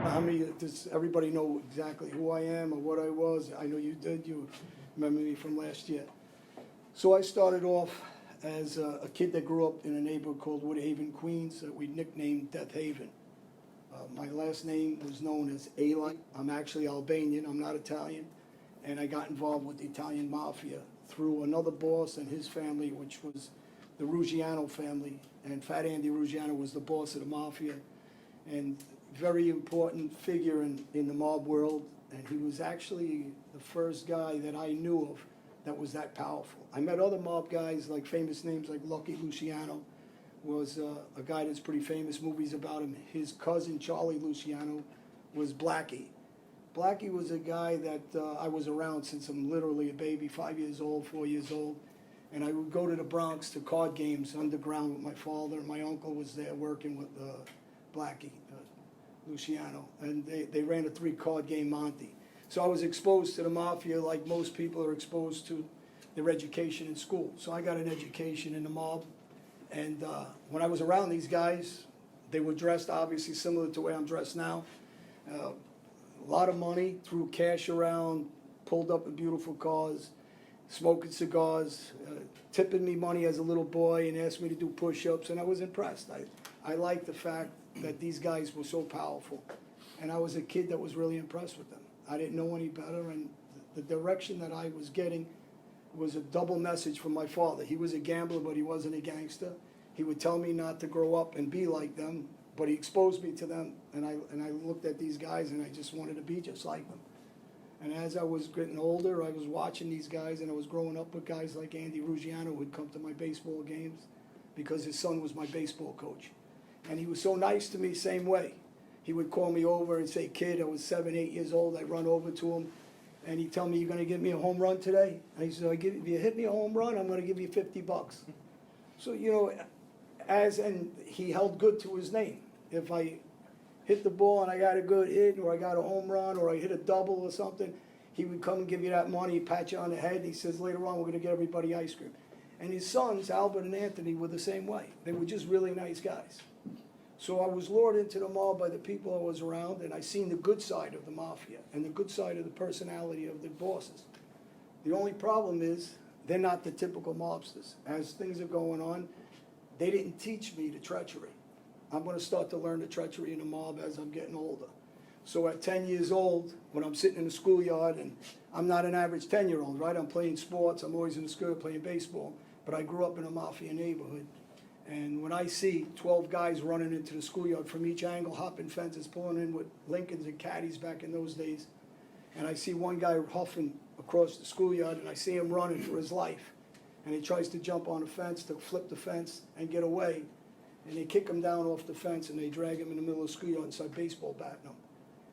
How many, does everybody know exactly who I am or what I was? I know you did, you remember me from last year. So I started off as a kid that grew up in a neighborhood called Woodhaven, Queens, that we nicknamed Death Haven. My last name was known as Alite. I'm actually Albanian, I'm not Italian. And I got involved with the Italian Mafia through another boss and his family, which was the Ruggiano family. And Fat Andy Ruggiano was the boss of the Mafia. And very important figure in the mob world. And he was actually the first guy that I knew of that was that powerful. I met other mob guys, like famous names like Lucky Luciano, was a guy that's pretty famous, movies about him. His cousin, Charlie Luciano, was Blackie. Blackie was a guy that I was around since I'm literally a baby, 5 years old, 4 years old. And I would go to the Bronx to card games underground with my father. My uncle was there working with Blackie, Luciano. And they ran a 3-card game Monte. So I was exposed to the Mafia like most people are exposed to their education in school. So I got an education in the mob. And when I was around these guys, they were dressed obviously similar to the way I'm dressed now. A lot of money, threw cash around, pulled up in beautiful cars, smoking cigars, tipping me money as a little boy and asked me to do push-ups, and I was impressed. I liked the fact that these guys were so powerful, and I was a kid that was really impressed with them. I didn't know any better, and the direction that I was getting was a double message from my father. He was a gambler, but he wasn't a gangster. He would tell me not to grow up and be like them, but he exposed me to them, and I looked at these guys, and I just wanted to be just like them. And as I was getting older, I was watching these guys, and I was growing up with guys like Andy Ruggiano, who would come to my baseball games because his son was my baseball coach. And he was so nice to me, same way. He would call me over and say, "Kid," I was 7, 8 years old, I'd run over to him, and he'd tell me, "You're gonna give me a home run today?" And he said, "If you hit me a home run, I'm gonna give you $50. So, you know, and he held good to his name. If I hit the ball and I got a good hit, or I got a home run, or I hit a double or something, he would come and give you that money, pat you on the head, and he says, "Later on, we're gonna get everybody ice cream." And his sons, Albert and Anthony, were the same way. They were just really nice guys. So I was lured into the mob by the people I was around, and I seen the good side of the Mafia and the good side of the personality of the bosses. The only problem is they're not the typical mobsters. As things are going on, they didn't teach me the treachery. I'm going to start to learn the treachery in the mob as I'm getting older. So at 10 years old, when I'm sitting in the schoolyard, and I'm not an average 10-year-old, right? I'm playing sports, I'm always in the school playing baseball, but I grew up in a Mafia neighborhood. And when I see 12 guys running into the schoolyard from each angle, hopping fences, pulling in with Lincolns and caddies back in those days, and I see one guy huffing across the schoolyard, and I see him running for his life, and he tries to jump on a fence to flip the fence and get away, and they kick him down off the fence, and they drag him in the middle of the schoolyard and start baseball batting him.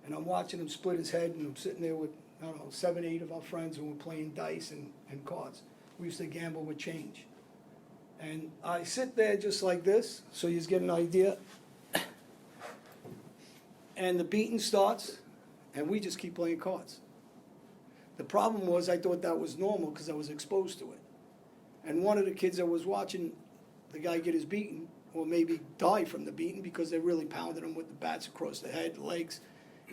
And I'm watching him split his head, and I'm sitting there with, I don't know, 7, 8 of our friends, and we're playing dice and cards. We used to gamble with change. And I sit there just like this, so you get an idea. And the beating starts, and we just keep playing cards. The problem was I thought that was normal because I was exposed to it. And one of the kids that was watching the guy get his beating, or maybe die from the beating because they really pounded him with the bats across the head, legs,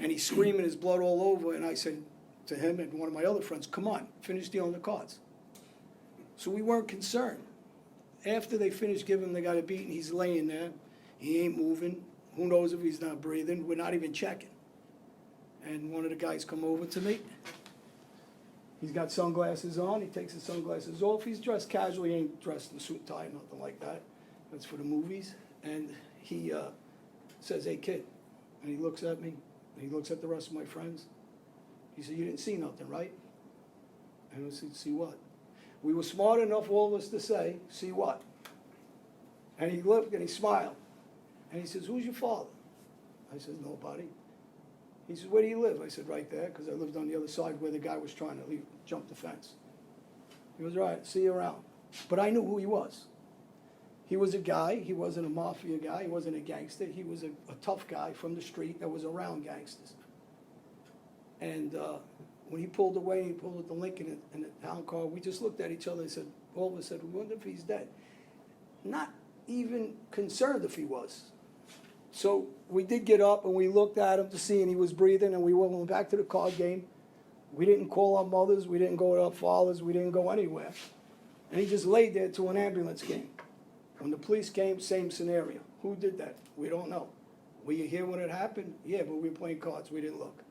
and he's screaming his blood all over, and I said to him and one of my other friends, "Come on, finish dealing the cards." So we weren't concerned. After they finished giving the guy a beating, he's laying there, he ain't moving, who knows if he's not breathing, we're not even checking. And one of the guys come over to me, he's got sunglasses on, he takes his sunglasses off, he's dressed casually, he ain't dressed in a suit and tie, nothing like that, that's for the movies, and he says, "Hey kid," and he looks at me, and he looks at the rest of my friends, he said, "You didn't see nothing, right?" And I said, "See what?" We were smart enough, all of us, to say, "See what?" And he looked and he smiled. And he says, "Who's your father?" I said, "Nobody." He says, "Where do you live?" I said, "Right there," because I lived on the other side where the guy was trying to jump the fence. He goes, "All right, see you around." But I knew who he was. He was a guy, he wasn't a Mafia guy, he wasn't a gangster, he was a tough guy from the street that was around gangsters. And when he pulled away, he pulled with the Lincoln in the town car, we just looked at each other and said, all of us said, "We wonder if he's dead." Not even concerned if he was. So we did get up and we looked at him to see, and he was breathing, and we went back to the card game. We didn't call our mothers, we didn't go to our fathers, we didn't go anywhere. And he just laid there till an ambulance came. When the police came, same scenario. Who did that? We don't know. Were you here when it happened? Yeah, but we were playing cards, we didn't look.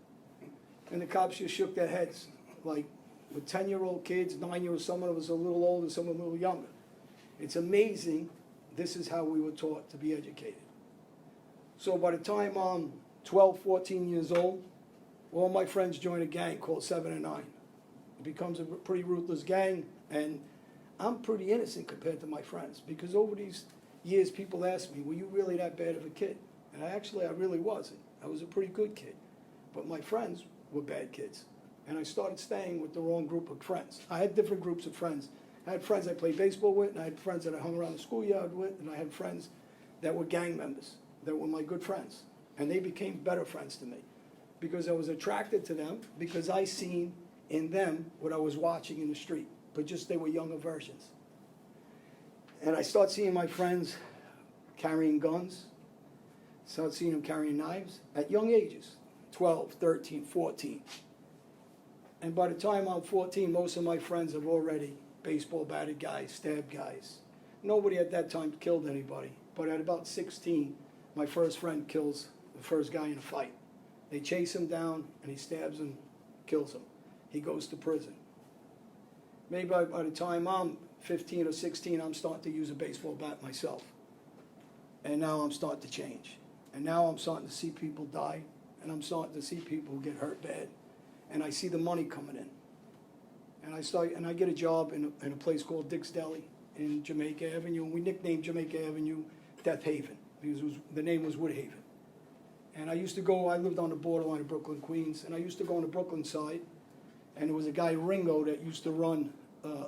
And the cops just shook their heads, like with 10-year-old kids, 9-year-olds, some of us a little older, some a little younger. It's amazing, this is how we were taught to be educated. So by the time I'm 12, 14 years old, all my friends join a gang called 7 and 9. It becomes a pretty ruthless gang, and I'm pretty innocent compared to my friends, because over these years people ask me, were you really that bad of a kid? And I really wasn't. I was a pretty good kid. But my friends were bad kids. And I started staying with the wrong group of friends. I had different groups of friends. I had friends I played baseball with, and I had friends that I hung around the schoolyard with, and I had friends that were gang members, that were my good friends. And they became better friends to me, because I was attracted to them, because I seen in them what I was watching in the street, but just they were younger versions. And I start seeing my friends carrying guns, start seeing them carrying knives at young ages, 12, 13, 14. And by the time I'm 14, most of my friends have already baseball batted guys, stabbed guys. Nobody at that time killed anybody, but at about 16, my first friend kills the first guy in a fight. They chase him down, and he stabs him, kills him. He goes to prison. Maybe by the time I'm 15 or 16, I'm starting to use a baseball bat myself. And now I'm starting to change. And now I'm starting to see people die, and I'm starting to see people get hurt bad. And I see the money coming in. And I get a job in a place called Dick's Deli in Jamaica Avenue, and we nicknamed Jamaica Avenue Death Haven, because the name was Woodhaven. And I lived on the borderline of Brooklyn, Queens, and I used to go on the Brooklyn side, and there was a guy, Ringo, that used to run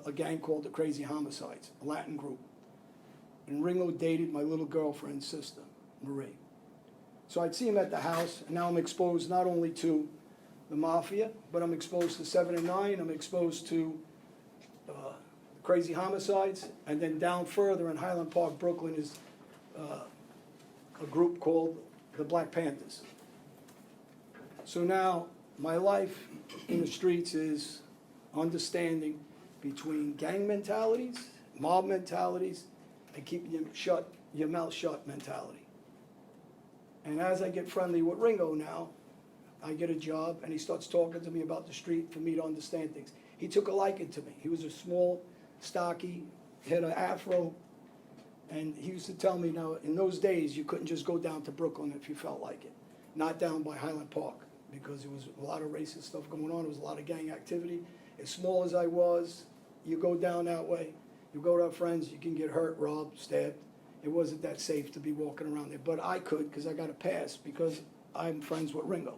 a gang called the Crazy Homicides, a Latin group. And Ringo dated my little girlfriend's sister, Marie. So I'd see him at the house, and now I'm exposed not only to the Mafia, but I'm exposed to 7 and 9, I'm exposed to Crazy Homicides, and then down further in Highland Park, Brooklyn, is a group called the Black Panthers. So now my life in the streets is understanding between gang mentalities, mob mentalities, and keeping your mouth shut mentality. And as I get friendly with Ringo now, I get a job, and he starts talking to me about the street for me to understand things. He took a liking to me. He was a small, stocky, had an afro, and he used to tell me, now, in those days, you couldn't just go down to Brooklyn if you felt like it. Not down by Highland Park, because there was a lot of racist stuff going on. There was a lot of gang activity. As small as I was, you go down that way, you go to our friends, you can get hurt, robbed, stabbed. It wasn't that safe to be walking around there. But I could, because I got a pass, because I'm friends with Ringo.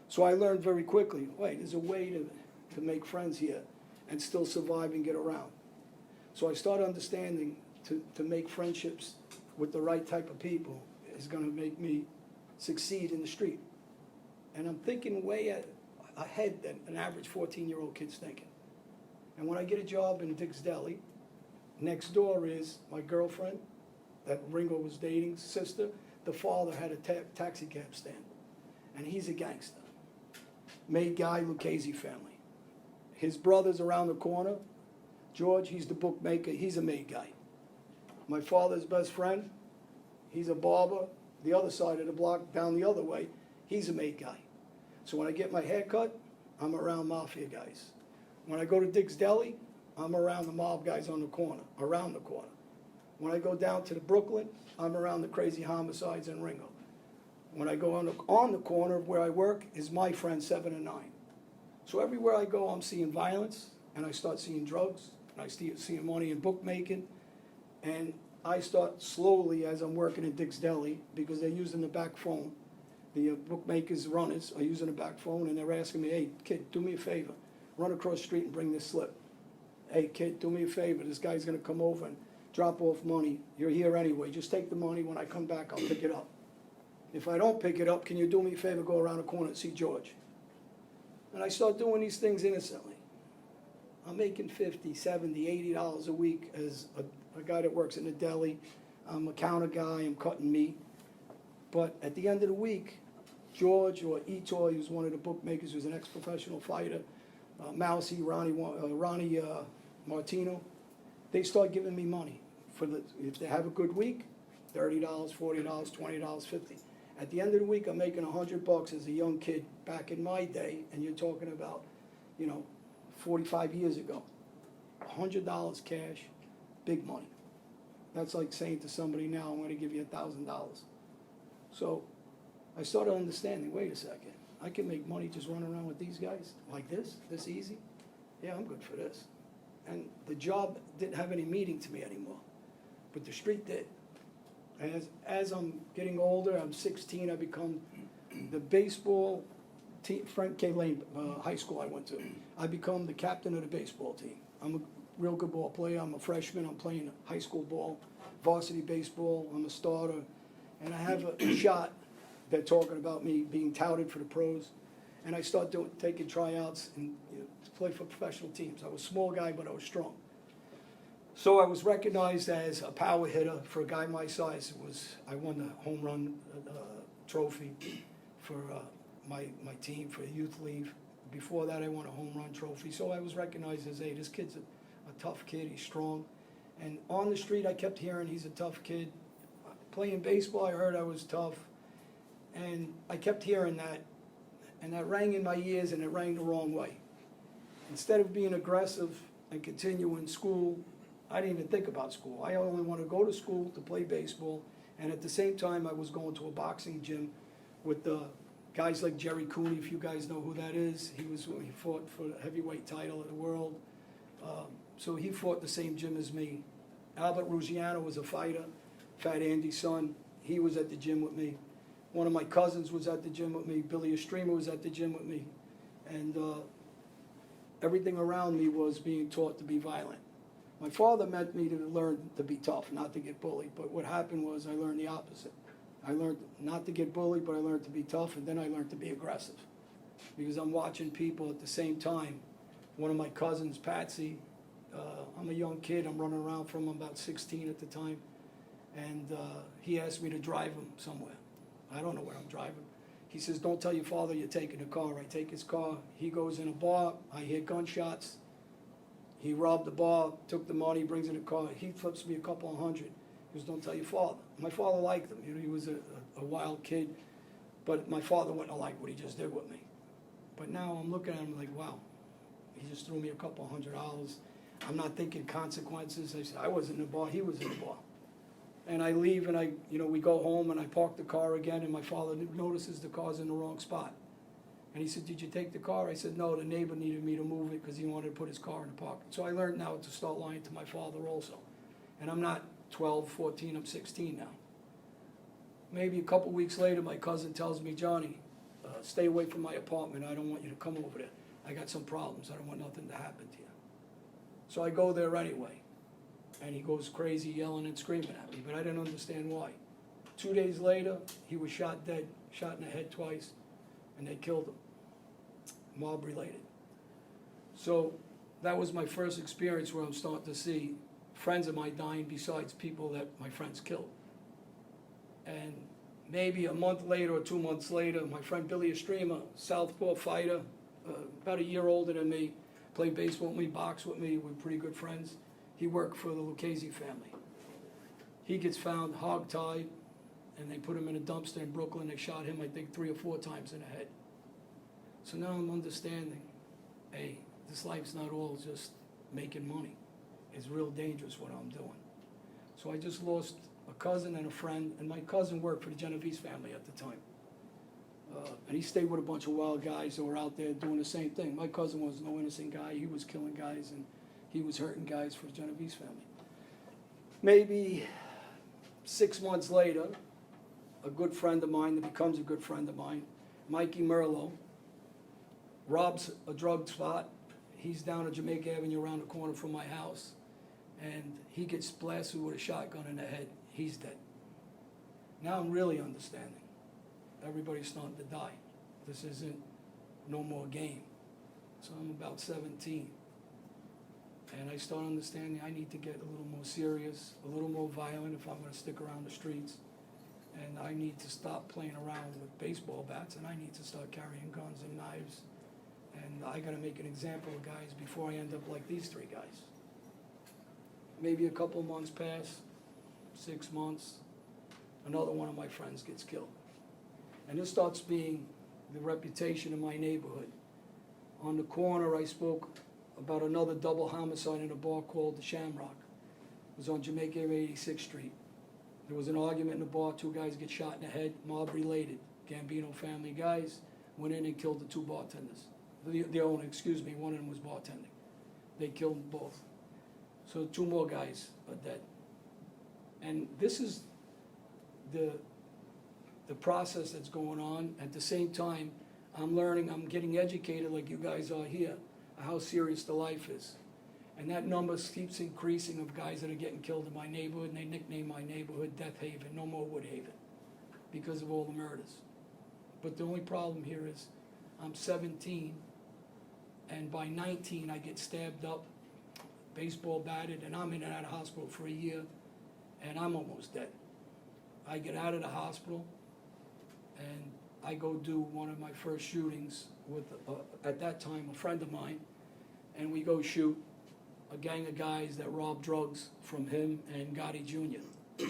So I learned very quickly, wait, there's a way to make friends here and still survive and get around. So I started understanding to make friendships with the right type of people is going to make me succeed in the street. And I'm thinking way ahead than an average 14-year-old kid's thinking. And when I get a job in Dick's Deli, next door is my girlfriend that Ringo was dating, sister. The father had a taxi cab stand, and he's a gangster. Made guy, Lucchese family. His brother's around the corner. George, he's the bookmaker. He's a made guy. My father's best friend, he's a barber. The other side of the block, down the other way, he's a made guy. So when I get my hair cut, I'm around Mafia guys. When I go to Dick's Deli, I'm around the mob guys on the corner, around the corner. When I go down to the Brooklyn, I'm around the Crazy Homicides and Ringo. When I go on the corner of where I work is my friend 7 and 9. So everywhere I go, I'm seeing violence, and I start seeing drugs, and I start seeing money in bookmaking, and I start slowly, as I'm working in Dick's Deli, because they're using the back phone. The bookmakers, runners, are using the back phone, and they're asking me, hey, kid, do me a favor. Run across the street and bring this slip. Hey, kid, do me a favor. This guy's going to come over and drop off money. You're here anyway. Just take the money. When I come back, I'll pick it up. If I don't pick it up, can you do me a favor, go around the corner and see George? And I start doing these things innocently. I'm making $50, $70, $80 a week as a guy that works in a deli. I'm a counter guy, I'm cutting meat. But at the end of the week, George or Etor, he was one of the bookmakers, who was an ex-professional fighter, Mousy, Ronnie Martino, they start giving me money. If they have a good week, $30, $40, $20, $50. At the end of the week, I'm making $100 as a young kid back in my day, and you're talking about, 45 years ago. $100 cash, big money. That's like saying to somebody now, I'm gonna give you $1,000. So I started understanding, wait a second, I can make money just running around with these guys like this easy? Yeah, I'm good for this. And the job didn't have any meaning to me anymore, but the street did. And as I'm getting older, I'm 16, I become the baseball team, Frank K. Lane high school I went to. I become the captain of the baseball team. I'm a real good ball player. I'm a freshman. I'm playing high school ball, varsity baseball. I'm a starter. And I have a shot. They're talking about me being touted for the pros. And I start taking tryouts and to play for professional teams. I was a small guy, but I was strong. So I was recognized as a power hitter for a guy my size. I won the home run trophy for my team for youth league. Before that, I won a home run trophy. So I was recognized as, hey, this kid's a tough kid. He's strong. And on the street, I kept hearing he's a tough kid. Playing baseball, I heard I was tough. And I kept hearing that. And that rang in my ears, and it rang the wrong way. Instead of being aggressive and continuing school, I didn't even think about school. I only wanted to go to school to play baseball, and at the same time, I was going to a boxing gym with guys like Jerry Cooney, if you guys know who that is. He fought for the heavyweight title of the world. So he fought the same gym as me. Albert Ruggiano was a fighter, Fat Andy's son. He was at the gym with me. One of my cousins was at the gym with me. Billy Estrema was at the gym with me. And everything around me was being taught to be violent. My father meant me to learn to be tough, not to get bullied. But what happened was I learned the opposite. I learned not to get bullied, but I learned to be tough, and then I learned to be aggressive. Because I'm watching people at the same time. One of my cousins, Patsy, I'm a young kid. I'm running around from him, about 16 at the time. And he asked me to drive him somewhere. I don't know where I'm driving. He says, don't tell your father you're taking the car. I take his car. He goes in a bar. I hear gunshots. He robbed the bar, took the money, brings in the car. He flips me a couple of hundred. He goes, don't tell your father. My father liked him. He was a wild kid. But my father wouldn't have liked what he just did with me. But now I'm looking at him like, wow, he just threw me a couple of $100. I'm not thinking consequences. I said, I was in the bar, he was in the bar. And I leave and we go home and I park the car again, and my father notices the car's in the wrong spot. And he said, did you take the car? I said, no, the neighbor needed me to move it because he wanted to put his car in the park. So I learned now to start lying to my father also. And I'm not 12, 14, I'm 16 now. Maybe a couple weeks later, my cousin tells me, Johnny, stay away from my apartment. I don't want you to come over there. I got some problems. I don't want nothing to happen to you. So I go there anyway. And he goes crazy, yelling and screaming at me, but I didn't understand why. 2 days later, he was shot dead, shot in the head twice, and they killed him, mob related. So that was my first experience where I'm starting to see friends of mine dying besides people that my friends killed. And maybe a month later or 2 months later, my friend Billy Estrema, southpaw fighter, about a year older than me, played baseball with me, boxed with me, we're pretty good friends. He worked for the Lucchese family. He gets found hog-tied, and they put him in a dumpster in Brooklyn. They shot him, I think, 3 or 4 times in the head. So now I'm understanding, hey, this life's not all just making money. It's real dangerous what I'm doing. So I just lost a cousin and a friend, and my cousin worked for the Genovese family at the time. And he stayed with a bunch of wild guys that were out there doing the same thing. My cousin was no innocent guy. He was killing guys, and he was hurting guys for the Genovese family. Maybe 6 months later, a good friend of mine that becomes a good friend of mine, Mikey Merlo, robs a drug spot. He's down at Jamaica Avenue around the corner from my house, and he gets blasted with a shotgun in the head. He's dead. Now I'm really understanding. Everybody's starting to die. This isn't no more game. So I'm about 17. And I start understanding I need to get a little more serious, a little more violent if I'm going to stick around the streets. and I need to stop playing around with baseball bats, and I need to start carrying guns and knives, and I gotta make an example of guys before I end up like these three guys. Maybe a couple months pass, 6 months, another one of my friends gets killed. And this starts being the reputation of my neighborhood. On the corner, I spoke about another double homicide in a bar called the Shamrock. It was on Jamaica 86th Street. There was an argument in the bar, 2 guys get shot in the head, mob related. Gambino family guys went in and killed the 2 bartenders. The owner, excuse me, one of them was bartending. They killed them both. So 2 more guys are dead. And this is the process that's going on. At the same time, I'm learning, I'm getting educated like you guys are here, how serious the life is. And that number keeps increasing of guys that are getting killed in my neighborhood, and they nickname my neighborhood Death Haven, no more Woodhaven, because of all the murders. But the only problem here is I'm 17, and by 19 I get stabbed up, baseball batted, and I'm in and out of hospital for a year, and I'm almost dead. I get out of the hospital, and I go do one of my first shootings with, at that time, a friend of mine, and we go shoot a gang of guys that robbed drugs from him and Gotti Jr.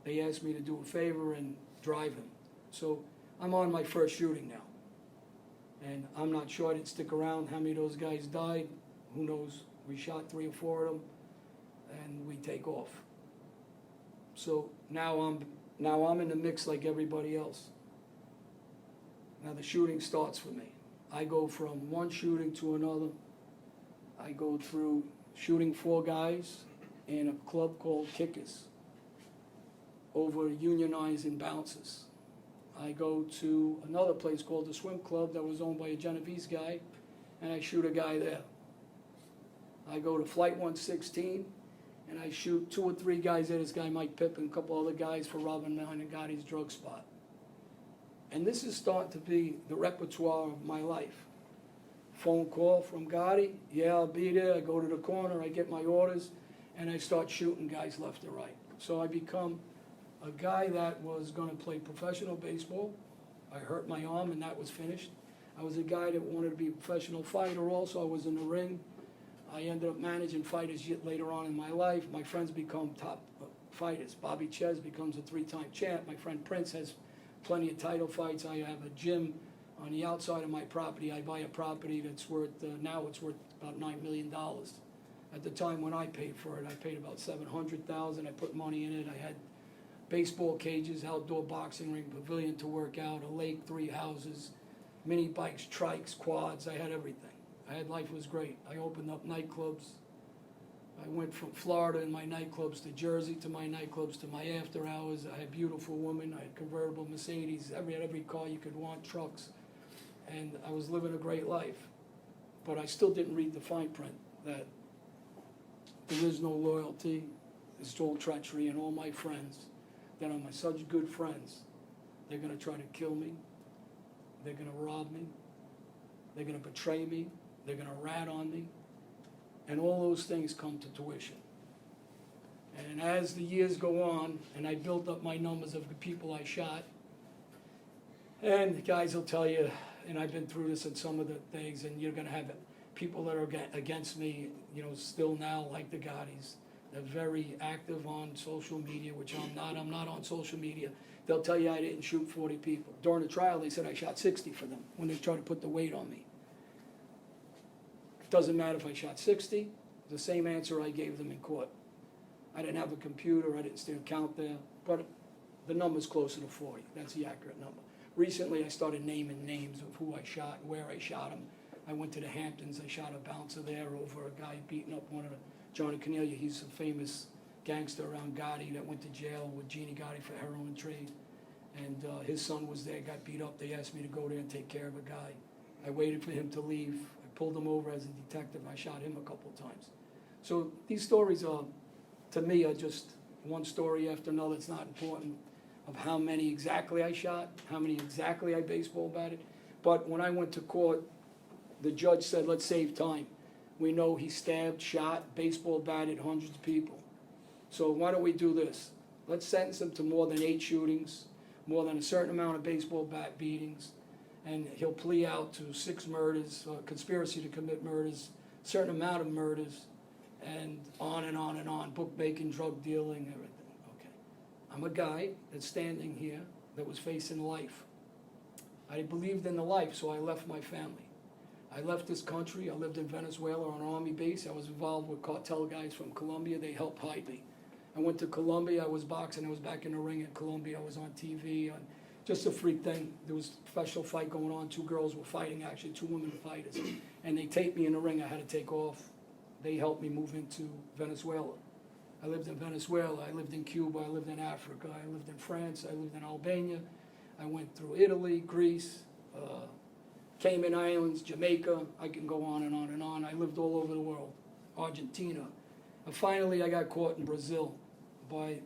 They asked me to do a favor and drive him. So I'm on my first shooting now. And I'm not sure, I didn't stick around how many of those guys died. Who knows? We shot 3 or 4 of them, and we take off. So now I'm in the mix like everybody else. Now the shooting starts for me. I go from one shooting to another. I go through shooting 4 guys in a club called Kickers over unionizing bouncers. I go to another place called the Swim Club that was owned by a Genovese guy, and I shoot a guy there. I go to Flight 116, and I shoot 2 or 3 guys there, this guy Mike Pipp and a couple other guys for robbing mine and Gotti's drug spot. And this is starting to be the repertoire of my life. Phone call from Gotti, yeah, I'll be there. I go to the corner, I get my orders, and I start shooting guys left and right. So I become a guy that was going to play professional baseball. I hurt my arm, and that was finished. I was a guy that wanted to be a professional fighter also. I was in the ring. I ended up managing fighters later on in my life. My friends become top fighters. Bobby Ches becomes a 3-time champ. My friend Prince has plenty of title fights. I have a gym on the outside of my property. I buy a property that's worth, now it's worth about $9 million. At the time when I paid for it, I paid about $700,000. I put money in it. I had baseball cages, outdoor boxing ring, pavilion to work out, a lake, 3 houses, mini bikes, trikes, quads. I had everything. Life was great. I opened up nightclubs. I went from Florida in my nightclubs to Jersey to my nightclubs to my after hours. I had beautiful women. I had convertible Mercedes, every car you could want, trucks. And I was living a great life. But I still didn't read the fine print that there is no loyalty, it's all treachery, and all my friends that are such good friends, they're gonna try to kill me, they're gonna rob me, they're gonna betray me, they're gonna rat on me, and all those things come to tuition. And as the years go on, and I built up my numbers of the people I shot, and the guys will tell you, and I've been through this in some of the things, and you're gonna have people that are against me, still now, like the Gottis. They're very active on social media, which I'm not. I'm not on social media. They'll tell you I didn't shoot 40 people. During the trial, they said I shot 60 for them when they tried to put the weight on me. It doesn't matter if I shot 60, the same answer I gave them in court. I didn't have a computer, I didn't still count there, but the number's closer to 40. That's the accurate number. Recently, I started naming names of who I shot, where I shot them. I went to the Hamptons, I shot a bouncer there over a guy beating up one of the, Johnny Cornelia, he's a famous gangster around Gotti that went to jail with Jeannie Gotti for heroin trade. And his son was there, got beat up. They asked me to go there and take care of a guy. I waited for him to leave. I pulled him over as a detective. I shot him a couple of times. So these stories are, to me, are just one story after another. It's not important of how many exactly I shot, how many exactly I baseball batted. But when I went to court, the judge said, let's save time. We know he stabbed, shot, baseball batted hundreds of people. So why don't we do this? Let's sentence him to more than 8 shootings. more than a certain amount of baseball bat beatings, and he'll plea out to 6 murders, conspiracy to commit murders, certain amount of murders, and on and on and on, bookmaking, drug dealing, everything. Okay. I'm a guy that's standing here that was facing life. I believed in the life, so I left my family. I left this country. I lived in Venezuela on an army base. I was involved with cartel guys from Colombia. They helped hide me. I went to Colombia. I was boxing. I was back in the ring in Colombia. I was on TV. Just a freak thing. There was a professional fight going on. 2 girls were fighting, actually, 2 women fighters. And they taped me in the ring. I had to take off. They helped me move into Venezuela. I lived in Venezuela. I lived in Cuba. I lived in Africa. I lived in France. I lived in Albania. I went through Italy, Greece, Cayman Islands, Jamaica. I can go on and on and on. I lived all over the world. Argentina. And finally, I got caught in Brazil by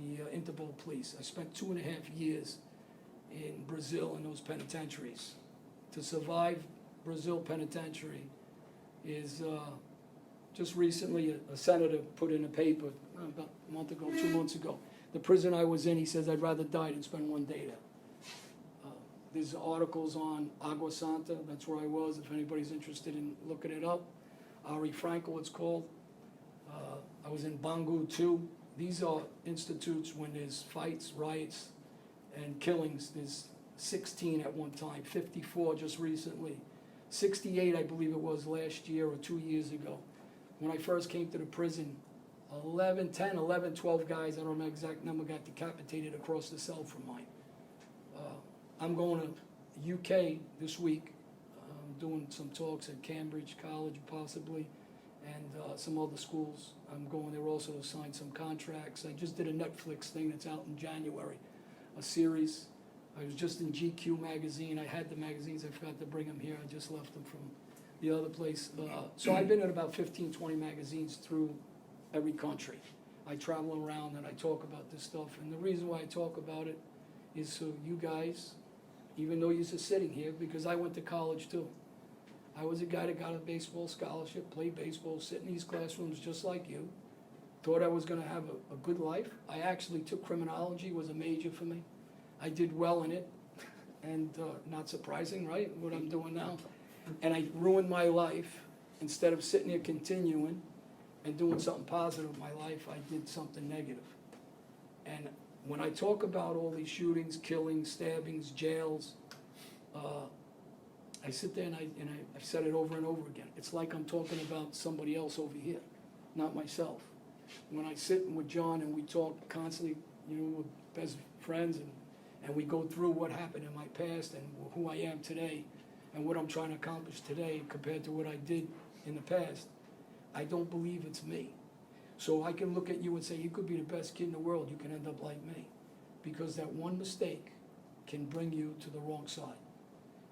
the Interpol police. I spent 2.5 years in Brazil in those penitentiaries. To survive Brazil penitentiary is, just recently a senator put in a paper about a month ago, 2 months ago. The prison I was in, he says, I'd rather die than spend 1 day there. There's articles on Agua Santa, that's where I was, if anybody's interested in looking it up. Ari Frankel, it's called. I was in Bangu too. These are institutes when there's fights, riots, and killings. There's 16 at one time, 54 just recently. 68, I believe it was last year or 2 years ago. When I first came to the prison, 11, 12 guys, I don't know the exact number, got decapitated across the cell from mine. I'm going to UK this week. I'm doing some talks at Cambridge College possibly, and some other schools. I'm going there also to sign some contracts. I just did a Netflix thing that's out in January, a series. I was just in GQ magazine. I had the magazines, I forgot to bring them here. I just left them from the other place. So I've been in about 15, 20 magazines through every country. I travel around and I talk about this stuff. And the reason why I talk about it is so you guys, even though you're sitting here, because I went to college too. I was a guy that got a baseball scholarship, played baseball, sit in these classrooms just like you. Thought I was gonna have a good life. I actually took criminology, was a major for me. I did well in it, and not surprising, right, what I'm doing now. And I ruined my life. Instead of sitting here continuing and doing something positive in my life, I did something negative. And when I talk about all these shootings, killings, stabbings, jails, I sit there and I've said it over and over again. It's like I'm talking about somebody else over here, not myself. When I sit with John and we talk constantly, we're best friends, and we go through what happened in my past and who I am today and what I'm trying to accomplish today compared to what I did in the past, I don't believe it's me. So I can look at you and say, you could be the best kid in the world, you can end up like me. Because that one mistake can bring you to the wrong side.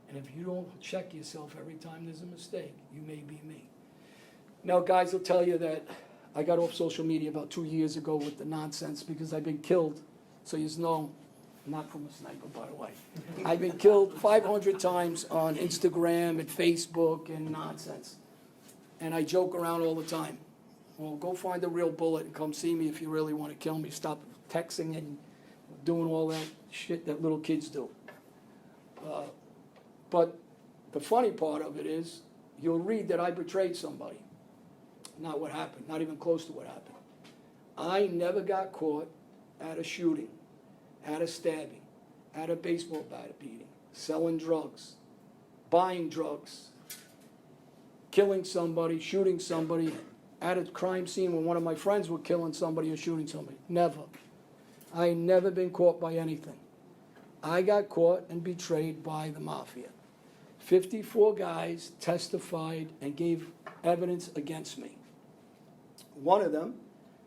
And if you don't check yourself every time there's a mistake, you may be me. Now guys will tell you that I got off social media about 2 years ago with the nonsense because I've been killed. So you know, not from a sniper, by the way. I've been killed 500 times on Instagram and Facebook and nonsense. And I joke around all the time. Well, go find a real bullet and come see me if you really want to kill me. Stop texting and doing all that shit that little kids do. But the funny part of it is, you'll read that I betrayed somebody. Not what happened, not even close to what happened. I never got caught at a shooting, at a stabbing, at a baseball bat beating, selling drugs, buying drugs, killing somebody, shooting somebody, at a crime scene when one of my friends were killing somebody or shooting somebody. Never. I ain't never been caught by anything. I got caught and betrayed by the Mafia. 54 guys testified and gave evidence against me. One of them,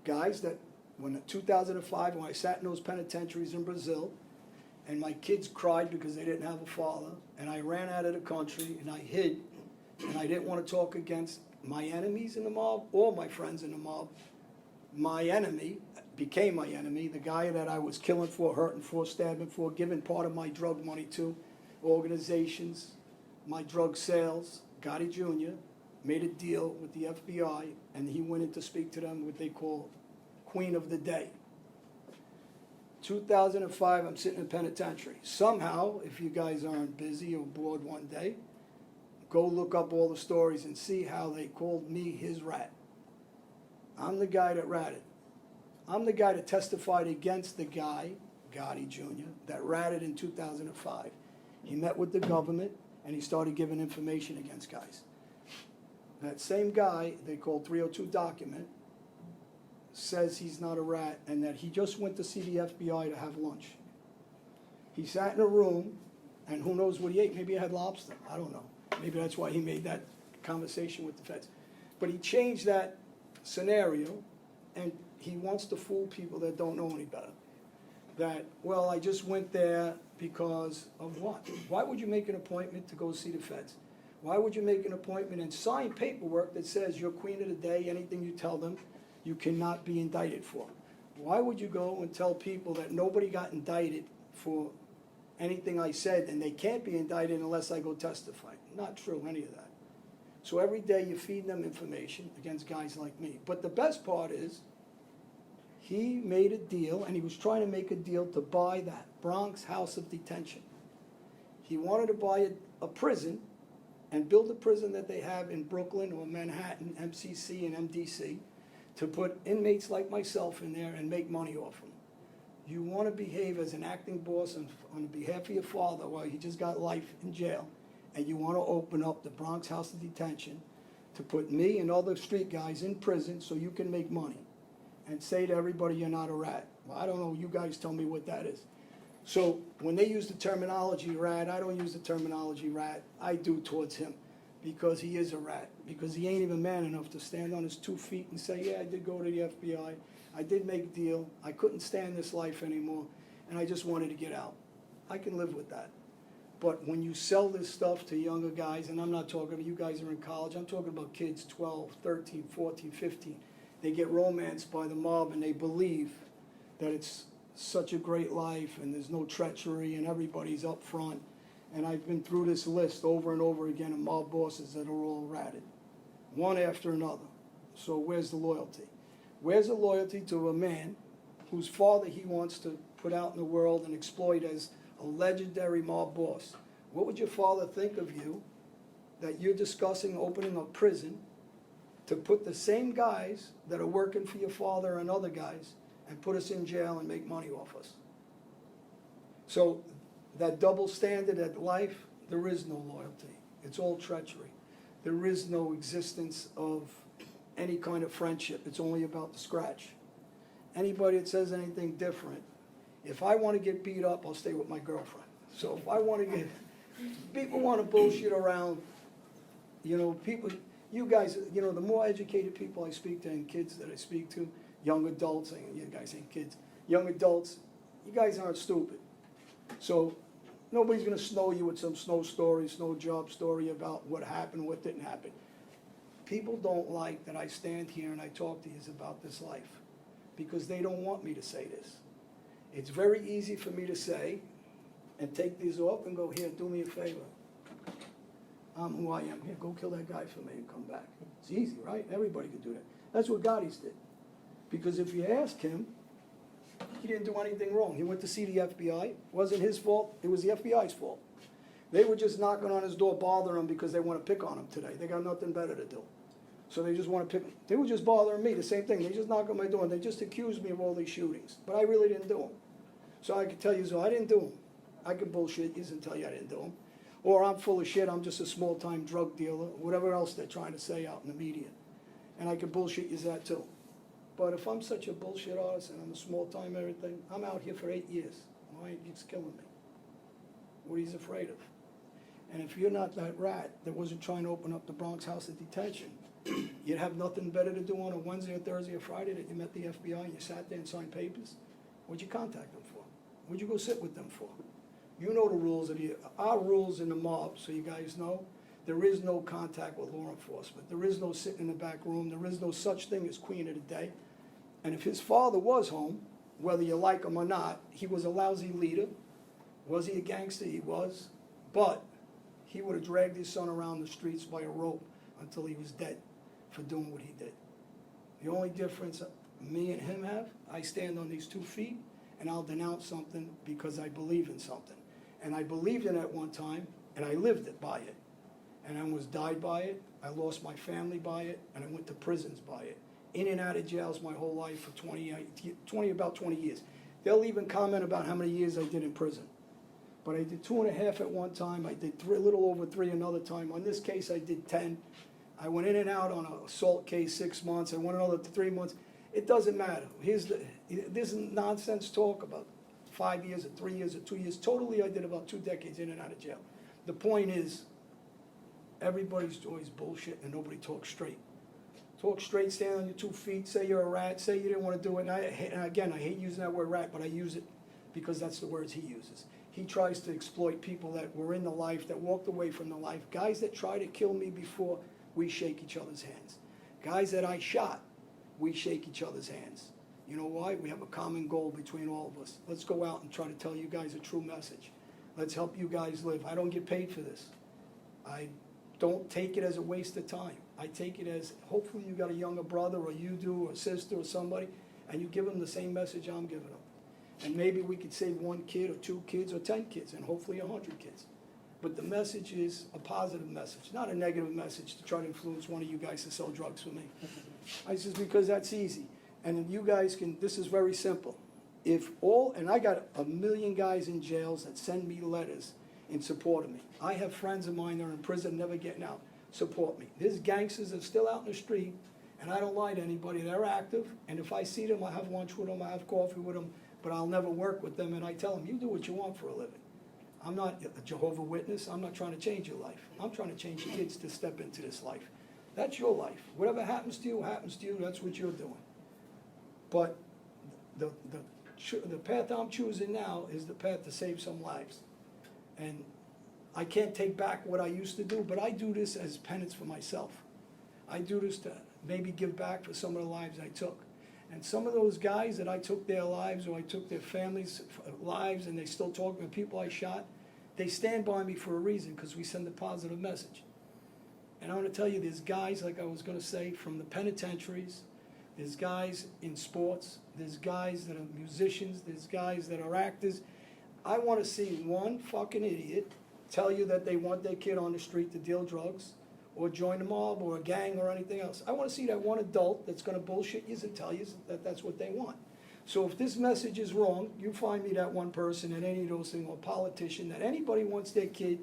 guys that when in 2005, when I sat in those penitentiaries in Brazil, and my kids cried because they didn't have a father, and I ran out of the country, and I hid, and I didn't want to talk against my enemies in the mob or my friends in the mob. My enemy became my enemy, the guy that I was killing for, hurting for, stabbing for, giving part of my drug money to, organizations, my drug sales. Gotti Jr. made a deal with the FBI, and he went in to speak to them, what they call Queen of the Day. 2005, I'm sitting in penitentiary. Somehow, if you guys aren't busy or bored one day, go look up all the stories and see how they called me his rat. I'm the guy that ratted. I'm the guy that testified against the guy, Gotti Jr., that ratted in 2005. He met with the government and he started giving information against guys. That same guy, they called 302 document, says he's not a rat and that he just went to see the FBI to have lunch. He sat in a room and who knows what he ate. Maybe he had lobster. I don't know. Maybe that's why he made that conversation with the feds. But he changed that scenario and he wants to fool people that don't know any better. That, well, I just went there because of what? Why would you make an appointment to go see the feds? Why would you make an appointment and sign paperwork that says you're queen of the day, anything you tell them, you cannot be indicted for? Why would you go and tell people that nobody got indicted for anything I said and they can't be indicted unless I go testify? Not true, any of that. So every day you feed them information against guys like me. But the best part is, he made a deal, and he was trying to make a deal to buy that Bronx House of Detention. He wanted to buy a prison and build a prison that they have in Brooklyn or Manhattan, MCC and MDC, to put inmates like myself in there and make money off them. You want to behave as an acting boss on behalf of your father while he just got life in jail, and you want to open up the Bronx House of Detention to put me and other street guys in prison so you can make money and say to everybody you're not a rat. Well, I don't know, you guys tell me what that is. So when they use the terminology rat, I don't use the terminology rat. I do towards him because he is a rat, because he ain't even man enough to stand on his 2 feet and say, yeah, I did go to the FBI, I did make a deal, I couldn't stand this life anymore, and I just wanted to get out. I can live with that. But when you sell this stuff to younger guys, and I'm not talking, you guys are in college, I'm talking about kids 12, 13, 14, 15. They get romanced by the mob and they believe that it's such a great life and there's no treachery and everybody's up front. And I've been through this list over and over again of mob bosses that are all ratted, one after another. So where's the loyalty? Where's the loyalty to a man whose father he wants to put out in the world and exploit as a legendary mob boss? What would your father think of you that you're discussing opening a prison to put the same guys that are working for your father and other guys and put us in jail and make money off us? So that double standard at life, there is no loyalty. It's all treachery. There is no existence of any kind of friendship. It's only about the scratch. Anybody that says anything different, if I want to get beat up, I'll stay with my girlfriend. So if I want to get, people want to bullshit around, people, you guys, the more educated people I speak to and kids that I speak to, young adults, and you guys ain't kids, young adults, you guys aren't stupid. So nobody's going to snow you with some snow job story about what happened, what didn't happen. People don't like that I stand here and I talk to you about this life because they don't want me to say this. It's very easy for me to say and take these off and go, here, do me a favor. I'm who I am. Here, go kill that guy for me and come back. It's easy, right? Everybody can do that. That's what Gotti's did. Because if you ask him, he didn't do anything wrong. He went to see the FBI. It wasn't his fault. It was the FBI's fault. They were just knocking on his door, bothering him because they want to pick on him today. They got nothing better to do. So they just want to pick. They were just bothering me, the same thing. They just knocked on my door and they just accused me of all these shootings. But I really didn't do them. So I could tell you, so I didn't do them. I could bullshit you and tell you I didn't do them. Or I'm full of shit, I'm just a small-time drug dealer, whatever else they're trying to say out in the media. And I could bullshit you that too. But if I'm such a bullshit artist and I'm a small-time everything, I'm out here for 8 years. Why ain't you killing me? What are you afraid of? And if you're not that rat that wasn't trying to open up the Bronx House of Detention, you'd have nothing better to do on a Wednesday or Thursday or Friday that you met the FBI and you sat there and signed papers? What'd you contact them for? What'd you go sit with them for? You know the rules of our rules in the mob, so you guys know. There is no contact with law enforcement. There is no sitting in the back room. There is no such thing as queen of the day. And if his father was home, whether you like him or not, he was a lousy leader. Was he a gangster? He was. But he would have dragged his son around the streets by a rope until he was dead for doing what he did. The only difference me and him have, I stand on these 2 feet, and I'll denounce something because I believe in something. And I believed in it at one time, and I lived it by it. And I almost died by it, I lost my family by it, and I went to prisons by it. In and out of jails my whole life for about 20 years. They'll even comment about how many years I did in prison. But I did 2.5 at one time, I did a little over 3 another time. On this case, I did 10. I went in and out on an assault case 6 months, I went another 3 months. It doesn't matter. This is nonsense talk about 5 years or 3 years or 2 years. Totally, I did about 2 decades in and out of jail. The point is, everybody's always bullshit and nobody talks straight. Talk straight, stand on your 2 feet, say you're a rat, say you didn't want to do it. And again, I hate using that word rat, but I use it because that's the words he uses. He tries to exploit people that were in the life, that walked away from the life. Guys that try to kill me before, we shake each other's hands. Guys that I shot, we shake each other's hands. You know why? We have a common goal between all of us. Let's go out and try to tell you guys a true message. Let's help you guys live. I don't get paid for this. I don't take it as a waste of time. I take it as, hopefully you got a younger brother, or you do, or sister, or somebody, and you give them the same message I'm giving them. And maybe we could save 1 kid, or 2 kids, or 10 kids, and hopefully 100 kids. But the message is a positive message, not a negative message to try to influence one of you guys to sell drugs for me. I says, because that's easy. And you guys can, this is very simple. And I got 1 million guys in jails that send me letters in support of me. I have friends of mine that are in prison, never getting out, support me. There's gangsters that are still out in the street, and I don't lie to anybody, they're active, and if I see them, I have lunch with them, I have coffee with them, but I'll never work with them, and I tell them, you do what you want for a living. I'm not a Jehovah's Witness, I'm not trying to change your life. I'm trying to change kids to step into this life. That's your life. Whatever happens to you, that's what you're doing. But the path I'm choosing now is the path to save some lives. And I can't take back what I used to do, but I do this as penance for myself. I do this to maybe give back for some of the lives I took. And some of those guys that I took their lives, or I took their families' lives, and they still talk with people I shot, they stand by me for a reason, because we send a positive message. And I want to tell you, there's guys, like I was going to say, from the penitentiaries, there's guys in sports, there's guys that are musicians, there's guys that are actors. I want to see one fucking idiot tell you that they want their kid on the street to deal drugs, or join a mob, or a gang, or anything else. I want to see that one adult that's going to bullshit you and tell you that that's what they want. So if this message is wrong, you find me that one person at any of those things, or politician, that anybody wants their kid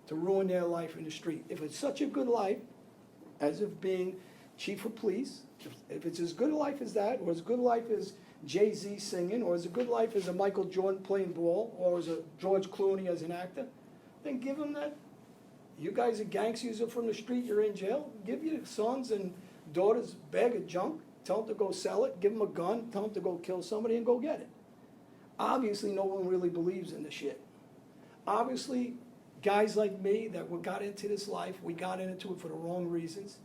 to ruin their life in the street. If it's such a good life, as of being chief of police, if it's as good a life as that, or as good a life as Jay-Z singing, or as a good life as a Michael Jordan playing ball, or as a George Clooney as an actor, then give them that. You guys are gangsters, you're from the street, you're in jail. Give your sons and daughters a bag of junk, tell them to go sell it, give them a gun, tell them to go kill somebody and go get it. Obviously, no one really believes in the shit. Obviously, guys like me that got into this life, we got into it for the wrong reasons.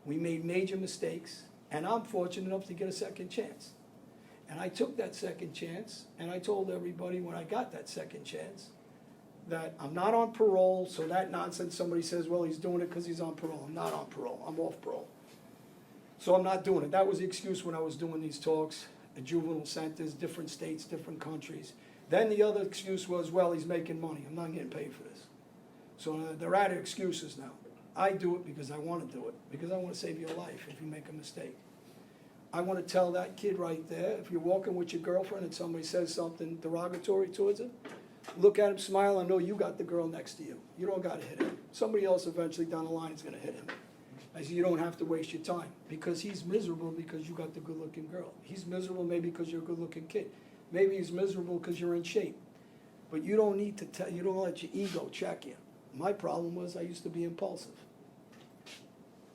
We made major mistakes, and I'm fortunate enough to get a second chance. And I took that second chance, and I told everybody when I got that second chance that I'm not on parole, so that nonsense somebody says, well, he's doing it because he's on parole. I'm not on parole, I'm off parole. So I'm not doing it. That was the excuse when I was doing these talks at juvenile centers, different states, different countries. Then the other excuse was, well, he's making money. I'm not getting paid for this. So they're out of excuses now. I do it because I want to do it, because I want to save your life if you make a mistake. I want to tell that kid right there, if you're walking with your girlfriend and somebody says something derogatory towards her, look at him, smile, and know you got the girl next to you. You don't got to hit him. Somebody else eventually down the line is going to hit him. I said, you don't have to waste your time, because he's miserable because you got the good-looking girl. He's miserable maybe because you're a good-looking kid. Maybe he's miserable because you're in shape. But you don't need to you don't let your ego check you. My problem was I used to be impulsive.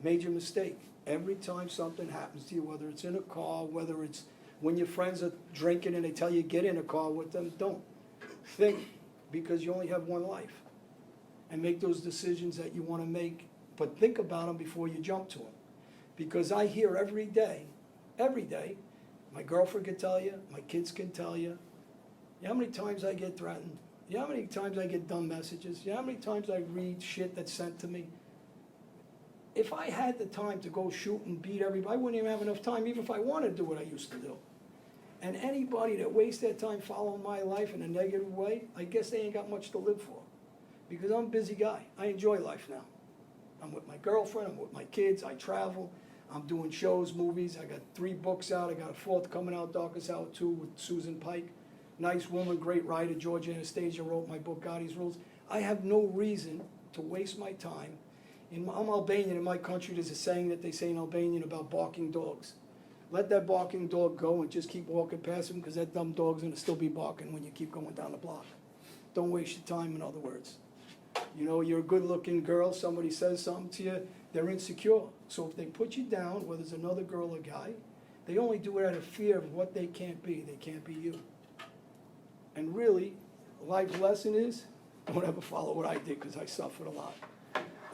Major mistake. Every time something happens to you, whether it's in a car, whether it's when your friends are drinking and they tell you get in a car with them, don't. Think, because you only have one life. And make those decisions that you want to make, but think about them before you jump to them. Because I hear every day, my girlfriend can tell you, my kids can tell you, how many times I get threatened, how many times I get dumb messages, how many times I read shit that's sent to me. If I had the time to go shoot and beat everybody, I wouldn't even have enough time, even if I wanted to do what I used to do. And anybody that wastes their time following my life in a negative way, I guess they ain't got much to live for. Because I'm a busy guy. I enjoy life now. I'm with my girlfriend, I'm with my kids, I travel, I'm doing shows, movies, I got 3 books out, I got a 4th coming out, Darkest Hour 2 with Susan Pike. Nice woman, great writer, Georgia Anastasia wrote my book, Gotti's Rules. I have no reason to waste my time. I'm Albanian, in my country there's a saying that they say in Albanian about barking dogs. Let that barking dog go and just keep walking past him, because that dumb dog's gonna still be barking when you keep going down the block. Don't waste your time, in other words. You know, you're a good-looking girl, somebody says something to you, they're insecure. So if they put you down, whether it's another girl or guy, they only do it out of fear of what they can't be. They can't be you. And really, life lesson is, don't ever follow what I did, because I suffered a lot.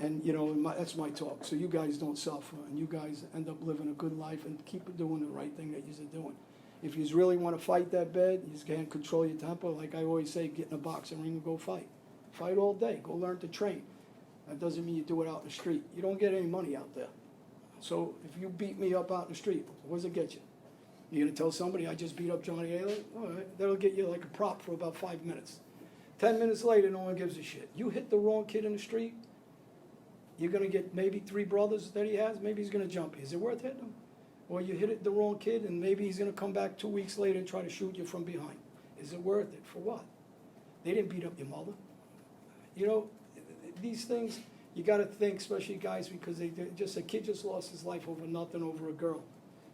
And, you know, that's my talk. So you guys don't suffer, and you guys end up living a good life and keep doing the right thing that you're doing. If you really want to fight that bad, you can't control your temper. Like I always say, get in a boxing ring and go fight. Fight all day. Go learn to train. That doesn't mean you do it out in the street. You don't get any money out there. So if you beat me up out in the street, what does it get you? You're going to tell somebody, I just beat up Johnny Alite? All right, that'll get you like a prop for about 5 minutes. 10 minutes later, no one gives a shit. You hit the wrong kid in the street, you're going to get maybe 3 brothers that he has, maybe he's going to jump you. Is it worth hitting him? Or you hit it the wrong kid, and maybe he's going to come back 2 weeks later and try to shoot you from behind. Is it worth it? For what? They didn't beat up your mother. You know, these things, you got to think, especially guys, because a kid just lost his life over nothing, over a girl.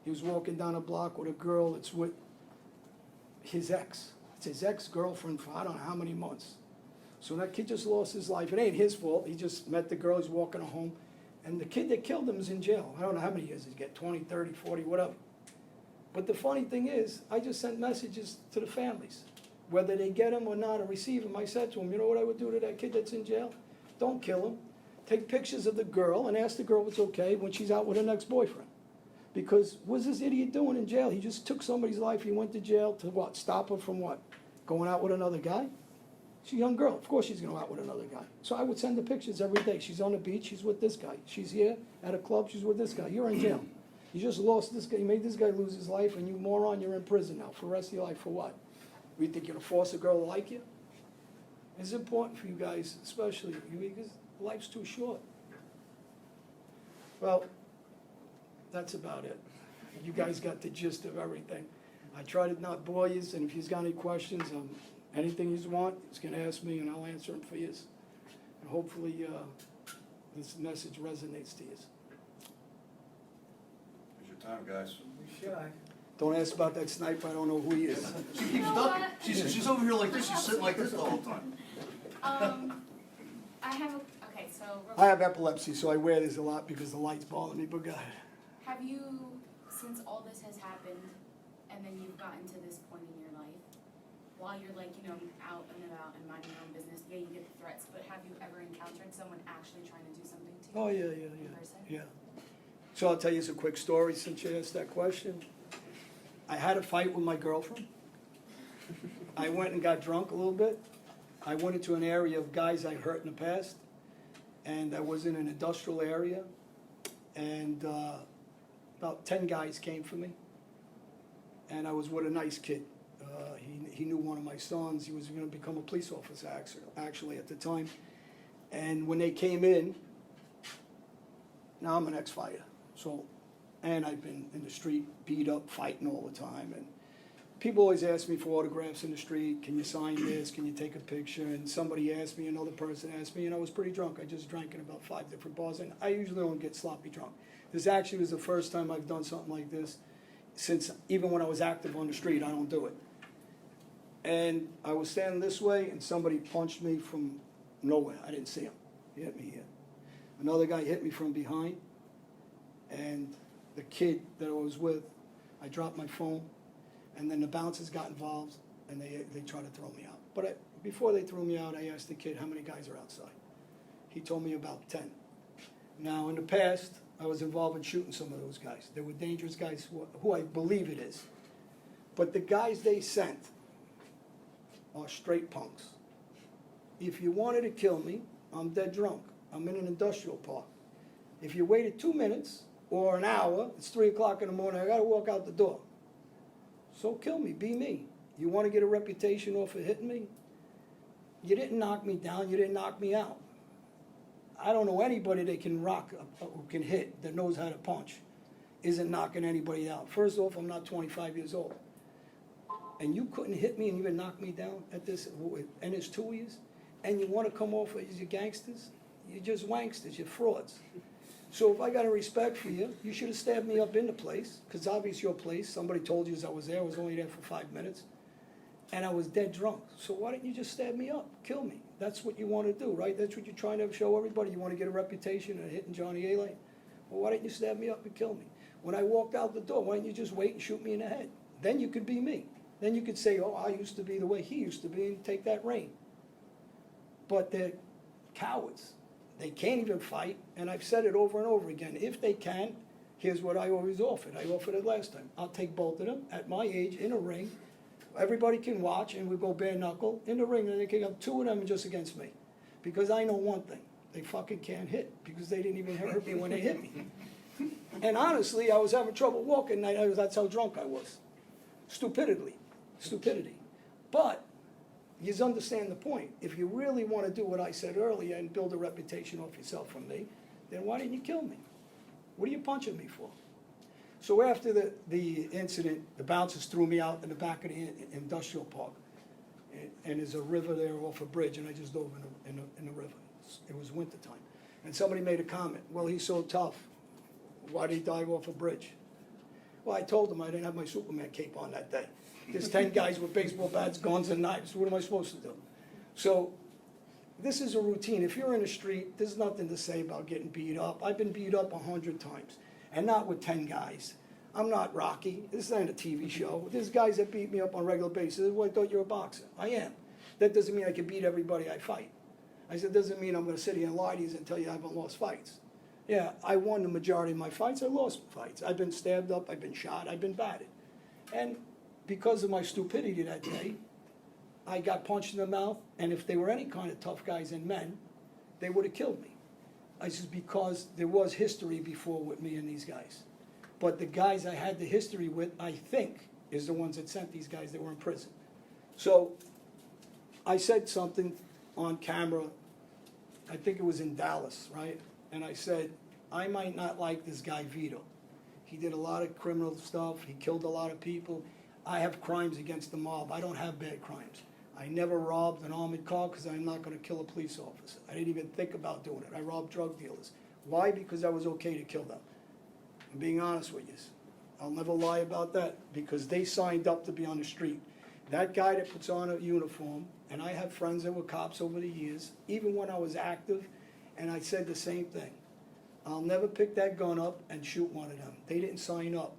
He was walking down a block with a girl that's with his ex. It's his ex-girlfriend for I don't know how many months. So that kid just lost his life. It ain't his fault. He just met the girl, he's walking her home. And the kid that killed him is in jail. I don't know how many years he's get, 20, 30, 40, whatever. But the funny thing is, I just sent messages to the families. Whether they get him or not or receive him, I said to him, you know what I would do to that kid that's in jail? Don't kill him. Take pictures of the girl and ask the girl if it's okay when she's out with her next boyfriend. Because what's this idiot doing in jail? He just took somebody's life. He went to jail to what? Stop her from what? Going out with another guy? She's a young girl. Of course she's going to go out with another guy. So I would send her pictures every day. She's on the beach. She's with this guy. She's here at a club. She's with this guy. You're in jail. You just lost this guy. You made this guy lose his life, and you moron, you're in prison now for the rest of your life. For what? You think you're going to force a girl to like you? It's important for you guys, especially because life's too short. Well, that's about it. You guys got the gist of everything. I try to not bore you, and if you've got any questions, anything you want, you can ask me, and I'll answer them for you. And hopefully, this message resonates to you. Here's your time, guys. Don't ask about that sniper. I don't know who he is. She keeps ducking. She's over here like this. She's sitting like this the whole time. I have a, okay, so. I have epilepsy, so I wear this a lot because the lights bother me, but go ahead. Have you, since all this has happened, and then you've gotten to this point in your life, while you're like, you know, out and about and minding your own business, yeah, you get the threats, but have you ever encountered someone actually trying to do something to you? Oh, yeah. In person? Yeah. So I'll tell you a quick story since you asked that question. I had a fight with my girlfriend. I went and got drunk a little bit. I went into an area of guys I hurt in the past, and I was in an industrial area, and about 10 guys came for me, and I was with a nice kid. He knew one of my sons. He was going to become a police officer actually at the time. And when they came in, now I'm an ex-fighter, so, and I've been in the street, beat up, fighting all the time, and people always ask me for autographs in the street. Can you sign this? Can you take a picture? And somebody asked me, another person asked me, and I was pretty drunk. I just drank in about 5 different bars, and I usually don't get sloppy drunk. This actually was the first time I've done something like this since even when I was active on the street. I don't do it. And I was standing this way, and somebody punched me from nowhere. I didn't see him. He hit me here. Another guy hit me from behind, and the kid that I was with, I dropped my phone, and then the bouncers got involved, and they tried to throw me out. But before they threw me out, I asked the kid, how many guys are outside? He told me about 10. Now, in the past, I was involved in shooting some of those guys. They were dangerous guys who I believe it is. But the guys they sent are straight punks. If you wanted to kill me, I'm dead drunk. I'm in an industrial park. If you waited 2 minutes or an hour, it's 3 o'clock in the morning, I gotta walk out the door. So kill me, be me. You want to get a reputation off of hitting me? You didn't knock me down, you didn't knock me out. I don't know anybody that can rock, who can hit, that knows how to punch, isn't knocking anybody out. First off, I'm not 25 years old. And you couldn't hit me and even knock me down at this, and it's 2 years? And you want to come off as your gangsters? You're just wanksters, you're frauds. So if I got a respect for you, you should have stabbed me up in the place, because it's obvious your place. Somebody told you as I was there, I was only there for 5 minutes. And I was dead drunk. So why didn't you just stab me up, kill me? That's what you want to do, right? That's what you're trying to show everybody. You want to get a reputation of hitting Johnny Alite. Well, why didn't you stab me up and kill me? When I walked out the door, why didn't you just wait and shoot me in the head? Then you could be me. Then you could say, oh, I used to be the way he used to be, and take that reign. But they're cowards. They can't even fight, and I've said it over and over again. If they can, here's what I always offered. I offered it last time. I'll take both of them at my age in a ring. Everybody can watch, and we go bare knuckle in the ring, and they can have 2 of them just against me. Because I know one thing, they fucking can't hit, because they didn't even hurt me when they hit me. And honestly, I was having trouble walking, that's how drunk I was. Stupidity. But, you understand the point. If you really want to do what I said earlier and build a reputation off yourself from me, then why didn't you kill me? What are you punching me for? So after the incident, the bouncers threw me out in the back of the industrial park. And there's a river there off a bridge, and I just dove in the river. It was wintertime. And somebody made a comment, well, he's so tough. Why'd he dive off a bridge? Well, I told them I didn't have my Superman cape on that day. There's 10 guys with baseball bats, guns, and knives. What am I supposed to do? So this is a routine. If you're in the street, there's nothing to say about getting beat up. I've been beat up 100 times. And not with 10 guys. I'm not Rocky. This ain't a TV show. There's guys that beat me up on a regular basis. Well, I thought you were a boxer. I am. That doesn't mean I can beat everybody I fight. I said, doesn't mean I'm going to sit here and lie to you and tell you I haven't lost fights. Yeah, I won the majority of my fights. I lost fights. I've been stabbed up. I've been shot. I've been battered. And because of my stupidity that day, I got punched in the mouth. And if they were any kind of tough guys and men, they would have killed me. I said, because there was history before with me and these guys. But the guys I had the history with, I think, is the ones that sent these guys that were in prison. So I said something on camera, I think it was in Dallas, right? And I said, I might not like this guy Vito. He did a lot of criminal stuff. He killed a lot of people. I have crimes against the mob. I don't have bad crimes. I never robbed an armored car because I'm not going to kill a police officer. I didn't even think about doing it. I robbed drug dealers. Why? Because I was okay to kill them. I'm being honest with you. I'll never lie about that because they signed up to be on the street. That guy that puts on a uniform, and I have friends that were cops over the years, even when I was active, and I said the same thing. I'll never pick that gun up and shoot one of them. They didn't sign up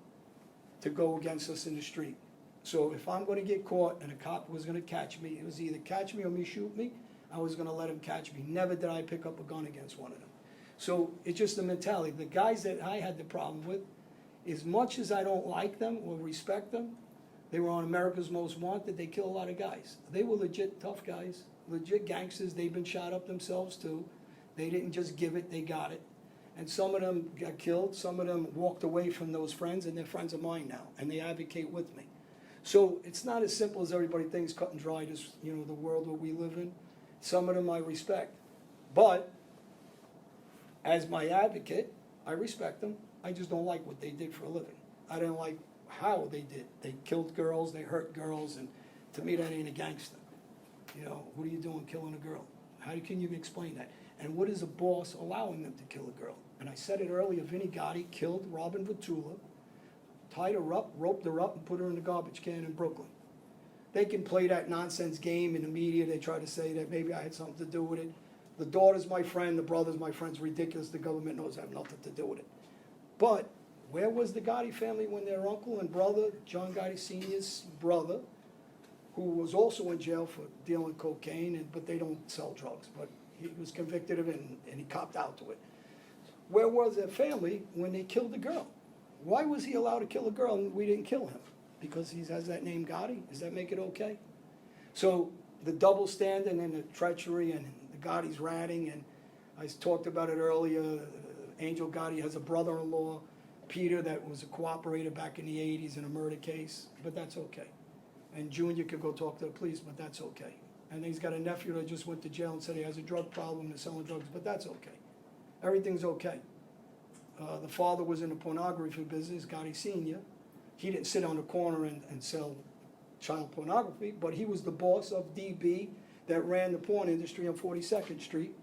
to go against us in the street. So if I'm going to get caught and a cop was going to catch me, it was either catch me or me shoot me, I was going to let him catch me. Never did I pick up a gun against one of them. So it's just the mentality. The guys that I had the problem with, as much as I don't like them or respect them, they were on America's Most Wanted. They kill a lot of guys. They were legit tough guys, legit gangsters. They've been shot up themselves too. They didn't just give it, they got it. And some of them got killed. Some of them walked away from those friends, and they're friends of mine now, and they advocate with me. So it's not as simple as everybody thinks, cut and dried, as the world that we live in. Some of them I respect. But as my advocate, I respect them. I just don't like what they did for a living. I didn't like how they did. They killed girls, they hurt girls, and to me that ain't a gangster. What are you doing killing a girl? How can you explain that? And what is a boss allowing them to kill a girl? And I said it earlier, Vinnie Gotti killed Robin Vitula, tied her up, roped her up, and put her in the garbage can in Brooklyn. They can play that nonsense game in the media. They try to say that maybe I had something to do with it. The daughter's my friend, the brother's my friend. It's ridiculous. The government knows I have nothing to do with it. But where was the Gotti family when their uncle and brother, John Gotti Sr.'s brother, who was also in jail for dealing cocaine, but they don't sell drugs, but he was convicted of it and he copped out to it. Where was their family when they killed the girl? Why was he allowed to kill a girl and we didn't kill him? Because he has that name Gotti? Does that make it okay? So the double standard and the treachery and the Gotti's ratting, and I talked about it earlier, Angel Gotti has a brother-in-law Peter that was a cooperator back in the 80s in a murder case, but that's okay. And Junior could go talk to the police, but that's okay. And he's got a nephew that just went to jail and said he has a drug problem and is selling drugs, but that's okay. Everything's okay. The father was in the pornography business, Gotti Sr. He didn't sit on the corner and sell child pornography, but he was the boss of DB that ran the porn industry on 42nd Street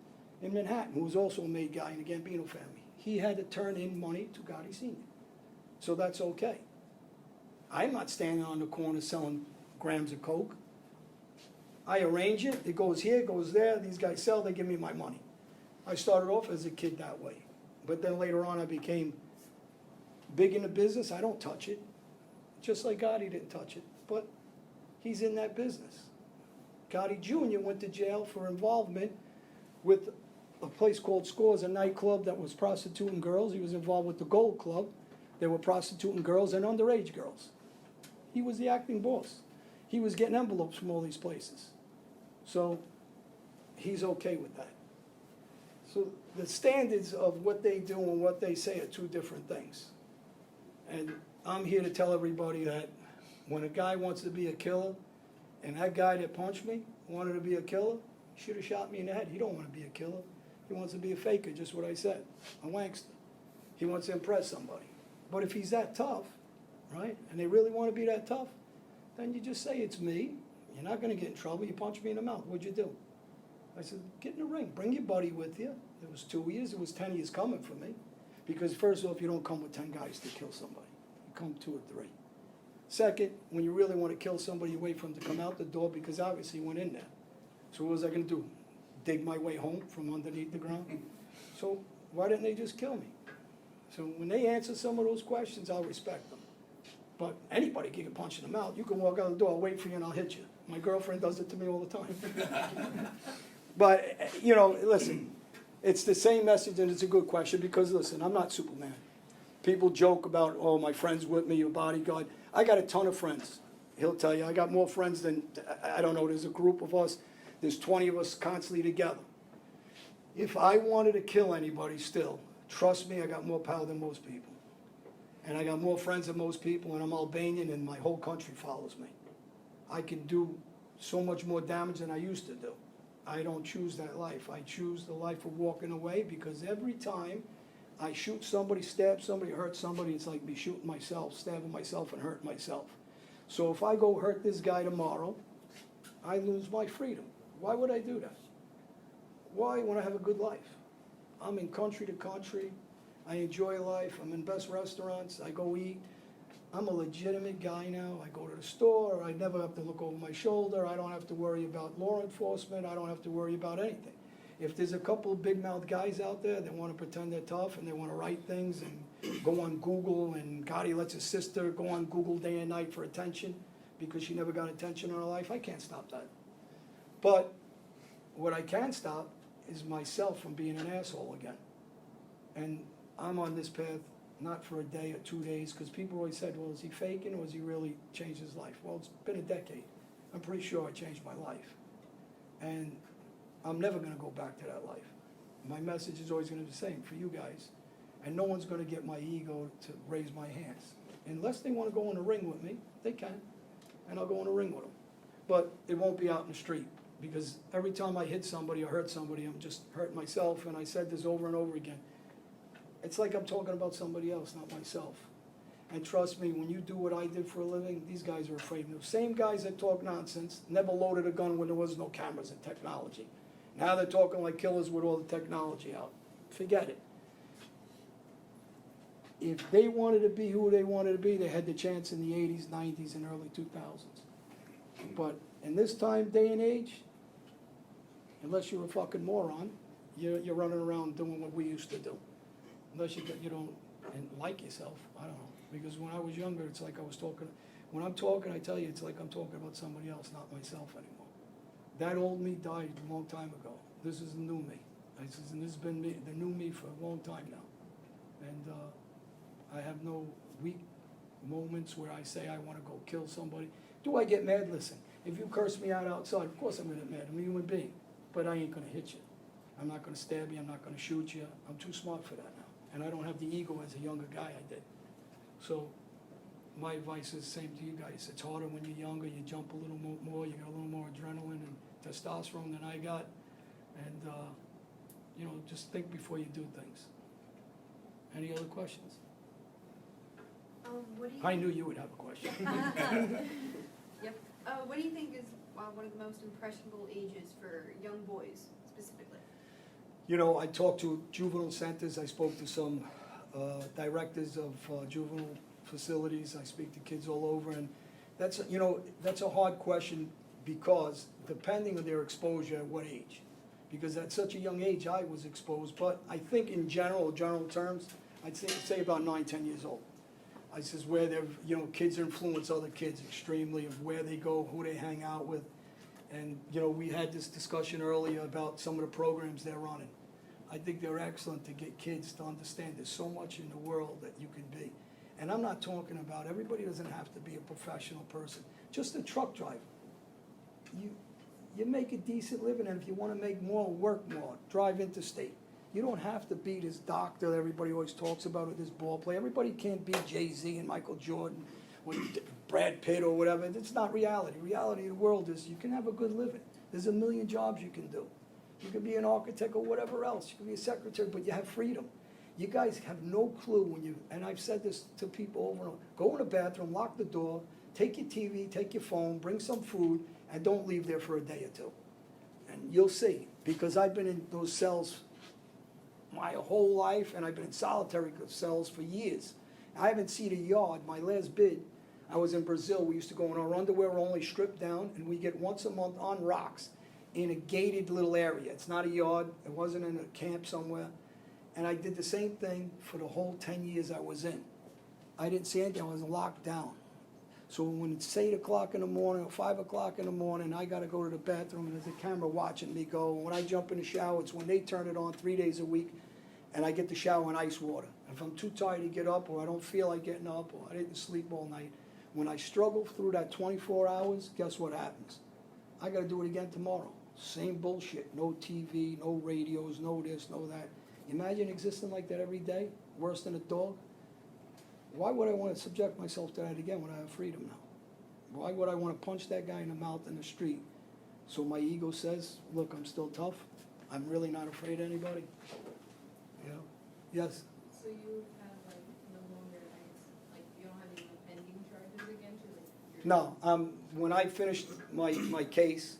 in Manhattan, who was also a made guy in the Gambino family. He had to turn in money to Gotti Sr. So that's okay. I'm not standing on the corner selling grams of coke. I arrange it, it goes here, it goes there, these guys sell, they give me my money. I started off as a kid that way. But then later on I became big in the business, I don't touch it. Just like Gotti didn't touch it, but he's in that business. Gotti Jr. went to jail for involvement with a place called Scores, a nightclub that was prostituting girls. He was involved with the Gold Club. They were prostituting girls and underage girls. He was the acting boss. He was getting envelopes from all these places. So he's okay with that. So the standards of what they do and what they say are two different things. And I'm here to tell everybody that when a guy wants to be a killer, and that guy that punched me wanted to be a killer, he should have shot me in the head. He don't want to be a killer. He wants to be a faker, just what I said, a wankster. He wants to impress somebody. But if he's that tough, right, and they really want to be that tough, then you just say, it's me. You're not going to get in trouble. You punch me in the mouth. What'd you do? I said, get in the ring. Bring your buddy with you. It was 2 years. It was 10 years coming for me. Because first off, you don't come with 10 guys to kill somebody. You come 2 or 3. Second, when you really want to kill somebody, you wait for him to come out the door because obviously he went in there. So what was I going to do? Dig my way home from underneath the ground? So why didn't they just kill me? So when they answer some of those questions, I'll respect them. But anybody can get punched in the mouth. You can walk out the door, I'll wait for you and I'll hit you. My girlfriend does it to me all the time. But, you know, listen, it's the same message and it's a good question because, listen, I'm not Superman. People joke about, oh, my friend's with me, your bodyguard. I got a ton of friends. He'll tell you, I got more friends than, I don't know, there's a group of us. There's 20 of us constantly together. If I wanted to kill anybody still, trust me, I got more power than most people. And I got more friends than most people, and I'm Albanian, and my whole country follows me. I can do so much more damage than I used to do. I don't choose that life. I choose the life of walking away because every time I shoot somebody, stab somebody, hurt somebody, it's like me shooting myself, stabbing myself, and hurting myself. So if I go hurt this guy tomorrow, I lose my freedom. Why would I do that? Why when I have a good life? I'm in country to country. I enjoy life. I'm in best restaurants. I go eat. I'm a legitimate guy now. I go to the store. I never have to look over my shoulder. I don't have to worry about law enforcement. I don't have to worry about anything. If there's a couple of big-mouthed guys out there that want to pretend they're tough and they want to write things and go on Google, and Gotti lets his sister go on Google day and night for attention because she never got attention in her life, I can't stop that. But what I can stop is myself from being an asshole again. And I'm on this path not for a day or 2 days, because people always said, well, is he faking or has he really changed his life? Well, it's been a decade. I'm pretty sure I changed my life. And I'm never going to go back to that life. My message is always going to be the same for you guys. And no one's going to get my ego to raise my hands. Unless they want to go in the ring with me, they can. And I'll go in the ring with them. But it won't be out in the street. Because every time I hit somebody or hurt somebody, I'm just hurting myself. And I said this over and over again. It's like I'm talking about somebody else, not myself. And trust me, when you do what I did for a living, these guys are afraid of me. Same guys that talk nonsense, never loaded a gun when there was no cameras and technology. Now they're talking like killers with all the technology out. Forget it. If they wanted to be who they wanted to be, they had the chance in the 80s, 90s, and early 2000s. But in this time, day and age, unless you're a fucking moron, you're running around doing what we used to do. Unless you don't like yourself, I don't know. Because when I was younger, it's like I was talking. When I'm talking, I tell you, it's like I'm talking about somebody else, not myself anymore. That old me died a long time ago. This is the new me. This has been me, the new me for a long time now. And I have no weak moments where I say I want to go kill somebody. Do I get mad? Listen, if you curse me out outside, of course I'm going to get mad. I'm a human being. But I ain't going to hit you. I'm not going to stab you. I'm not going to shoot you. I'm too smart for that now. and I don't have the ego as a younger guy I did. So my advice is the same to you guys. It's harder when you're younger, you jump a little more, you got a little more adrenaline and testosterone than I got. And, just think before you do things. Any other questions? What do you? I knew you would have a question. Yep. What do you think is one of the most impressionable ages for young boys specifically? I talked to juvenile centers, I spoke to some directors of juvenile facilities, I speak to kids all over, and that's a hard question because depending on their exposure at what age. Because at such a young age, I was exposed, but I think in general terms, I'd say about 9, 10 years old. I says where they're, kids influence other kids extremely of where they go, who they hang out with. And, we had this discussion earlier about some of the programs they're running. I think they're excellent to get kids to understand there's so much in the world that you can be. And I'm not talking about, everybody doesn't have to be a professional person. Just a truck driver. You make a decent living, and if you want to make more, work more, drive interstate. You don't have to be this doctor that everybody always talks about, or this ball player. Everybody can't be Jay-Z and Michael Jordan or Brad Pitt or whatever. It's not reality. Reality of the world is you can have a good living. There's a million jobs you can do. You can be an architect or whatever else. You can be a secretary, but you have freedom. You guys have no clue and I've said this to people over and over, go in the bathroom, lock the door, take your TV, take your phone, bring some food, and don't leave there for a day or two. And you'll see, because I've been in those cells my whole life, and I've been in solitary cells for years. I haven't seen a yard. My last bid, I was in Brazil. We used to go in our underwear only, stripped down, and we get once a month on rocks in a gated little area. It's not a yard. It wasn't in a camp somewhere. And I did the same thing for the whole 10 years I was in. I didn't see anything. I was locked down. So when it's 8 o'clock in the morning or 5 o'clock in the morning, I got to go to the bathroom, and there's a camera watching me go. When I jump in the shower, it's when they turn it on 3 days a week, and I get the shower in ice water. If I'm too tired to get up, or I don't feel like getting up, or I didn't sleep all night, when I struggle through that 24 hours, guess what happens? I got to do it again tomorrow. Same bullshit. No TV, no radios, no this, no that. Imagine existing like that every day, worse than a dog. Why would I want to subject myself to that again when I have freedom now? Why would I want to punch that guy in the mouth in the street? So my ego says, look, I'm still tough. I'm really not afraid of anybody. Yes? So you have no longer, you don't have any pending charges against you? No, when I finished my case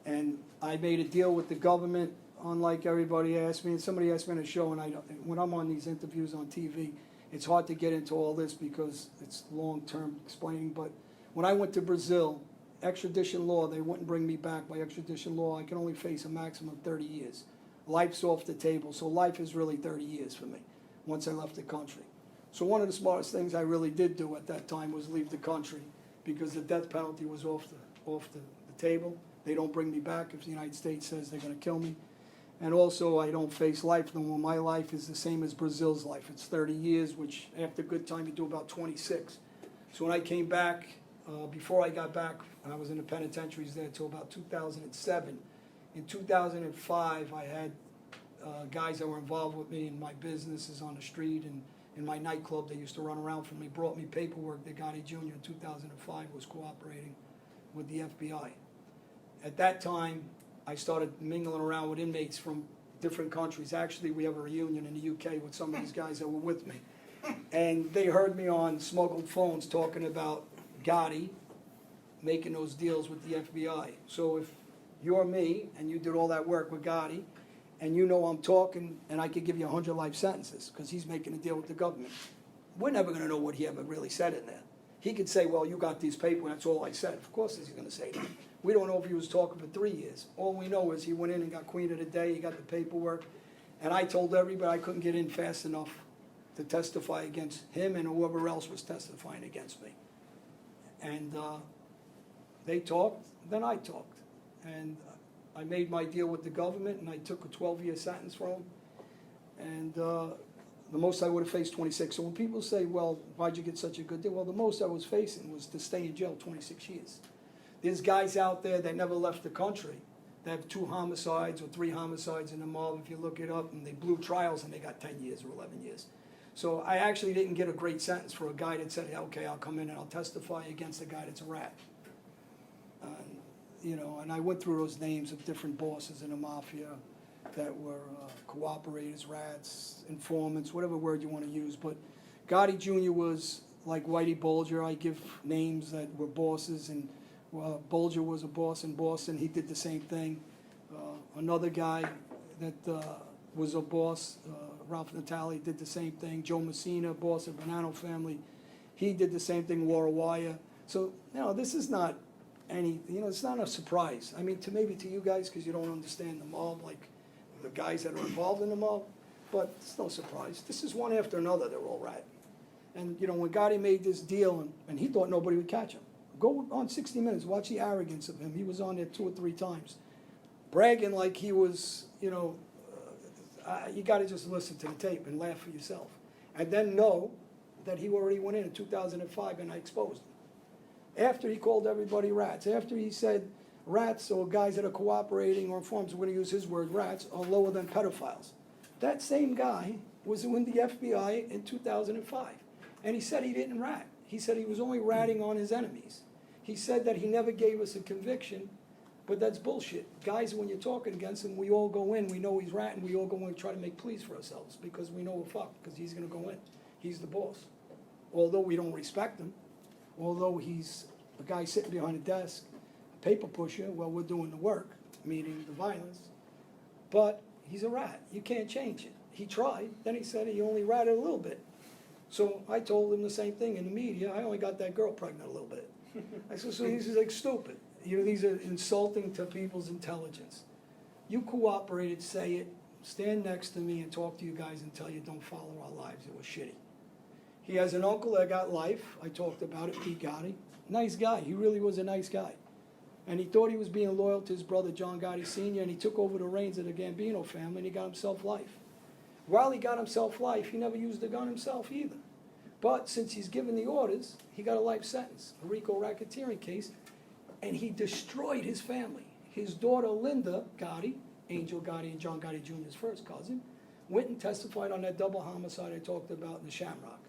and I made a deal with the government, unlike everybody asked me, and somebody asked me on a show, and when I'm on these interviews on TV, it's hard to get into all this because it's long-term explaining, but when I went to Brazil, extradition law, they wouldn't bring me back by extradition law. I can only face a maximum of 30 years. Life's off the table, so life is really 30 years for me once I left the country. So one of the smartest things I really did do at that time was leave the country because the death penalty was off the table. They don't bring me back if the United States says they're going to kill me. And also, I don't face life no more. My life is the same as Brazil's life. It's 30 years, which after a good time, you do about 26. So when I came back, before I got back, I was in the penitentiaries there until about 2007. In 2005, I had guys that were involved with me in my businesses on the street and in my nightclub. They used to run around for me, brought me paperwork that Gotti Jr. in 2005 was cooperating with the FBI. At that time, I started mingling around with inmates from different countries. Actually, we have a reunion in the UK with some of these guys that were with me. And they heard me on smuggled phones talking about Gotti making those deals with the FBI. So if you're me and you did all that work with Gotti, and you know I'm talking and I could give you 100 life sentences because he's making a deal with the government, we're never going to know what he ever really said in there. He could say, well, you got these papers, that's all I said. Of course he's going to say that. We don't know if he was talking for 3 years. All we know is he went in and got Queen of the Day, he got the paperwork, and I told everybody I couldn't get in fast enough to testify against him and whoever else was testifying against me. And they talked, then I talked. And I made my deal with the government, and I took a 12-year sentence from him. And the most I would have faced 26. So when people say, well, why'd you get such a good deal? Well, the most I was facing was to stay in jail 26 years. There's guys out there that never left the country They have 2 homicides or 3 homicides in the mob, if you look it up, and they blew trials and they got 10 years or 11 years. So I actually didn't get a great sentence for a guy that said, okay, I'll come in and I'll testify against a guy that's a rat. You know, and I went through those names of different bosses in the Mafia that were cooperators, rats, informants, whatever word you want to use. But Gotti Jr. was like Whitey Bulger. I give names that were bosses, and Bulger was a boss in Boston. He did the same thing. Another guy that was a boss, Ralph Natale, did the same thing. Joe Messina, boss of Bonanno family, he did the same thing. Wore a wire. So, you know, this is not it's not a surprise. I mean, maybe to you guys, because you don't understand the mob, like the guys that are involved in the mob, but it's no surprise. This is one after another, they're all rat. And, you know, when Gotti made this deal, and he thought nobody would catch him. Go on 60 Minutes, watch the arrogance of him. He was on there 2 or 3 times, bragging like he was, you know, you got to just listen to the tape and laugh for yourself. And then know that he already went in 2005 and I exposed him. After he called everybody rats, after he said rats or guys that are cooperating or informants, we're going to use his word, rats, are lower than pedophiles. That same guy was in the FBI in 2005. And he said he didn't rat. He said he was only ratting on his enemies. He said that he never gave us a conviction, but that's bullshit. Guys, when you're talking against him, we all go in, we know he's ratting, we all go in and try to make pleas for ourselves because we know we're fucked, because he's going to go in. He's the boss. Although we don't respect him, although he's a guy sitting behind a desk, a paper pusher while we're doing the work, meaning the violence, but he's a rat. You can't change it. He tried, then he said he only ratted a little bit. So I told him the same thing in the media. I only got that girl pregnant a little bit. I said, so he's like stupid. You know, these are insulting to people's intelligence. You cooperated, say it, stand next to me and talk to you guys and tell you don't follow our lives. It was shitty. He has an uncle that got life. I talked about it, Pete Gotti. Nice guy. He really was a nice guy. And he thought he was being loyal to his brother, John Gotti Sr., and he took over the reins of the Gambino family, and he got himself life. While he got himself life, he never used the gun himself either. But since he's given the orders, he got a life sentence, a RICO racketeering case, and he destroyed his family. His daughter, Linda Gotti, Angel Gotti and John Gotti Jr.'s first cousin, went and testified on that double homicide I talked about in the Shamrock.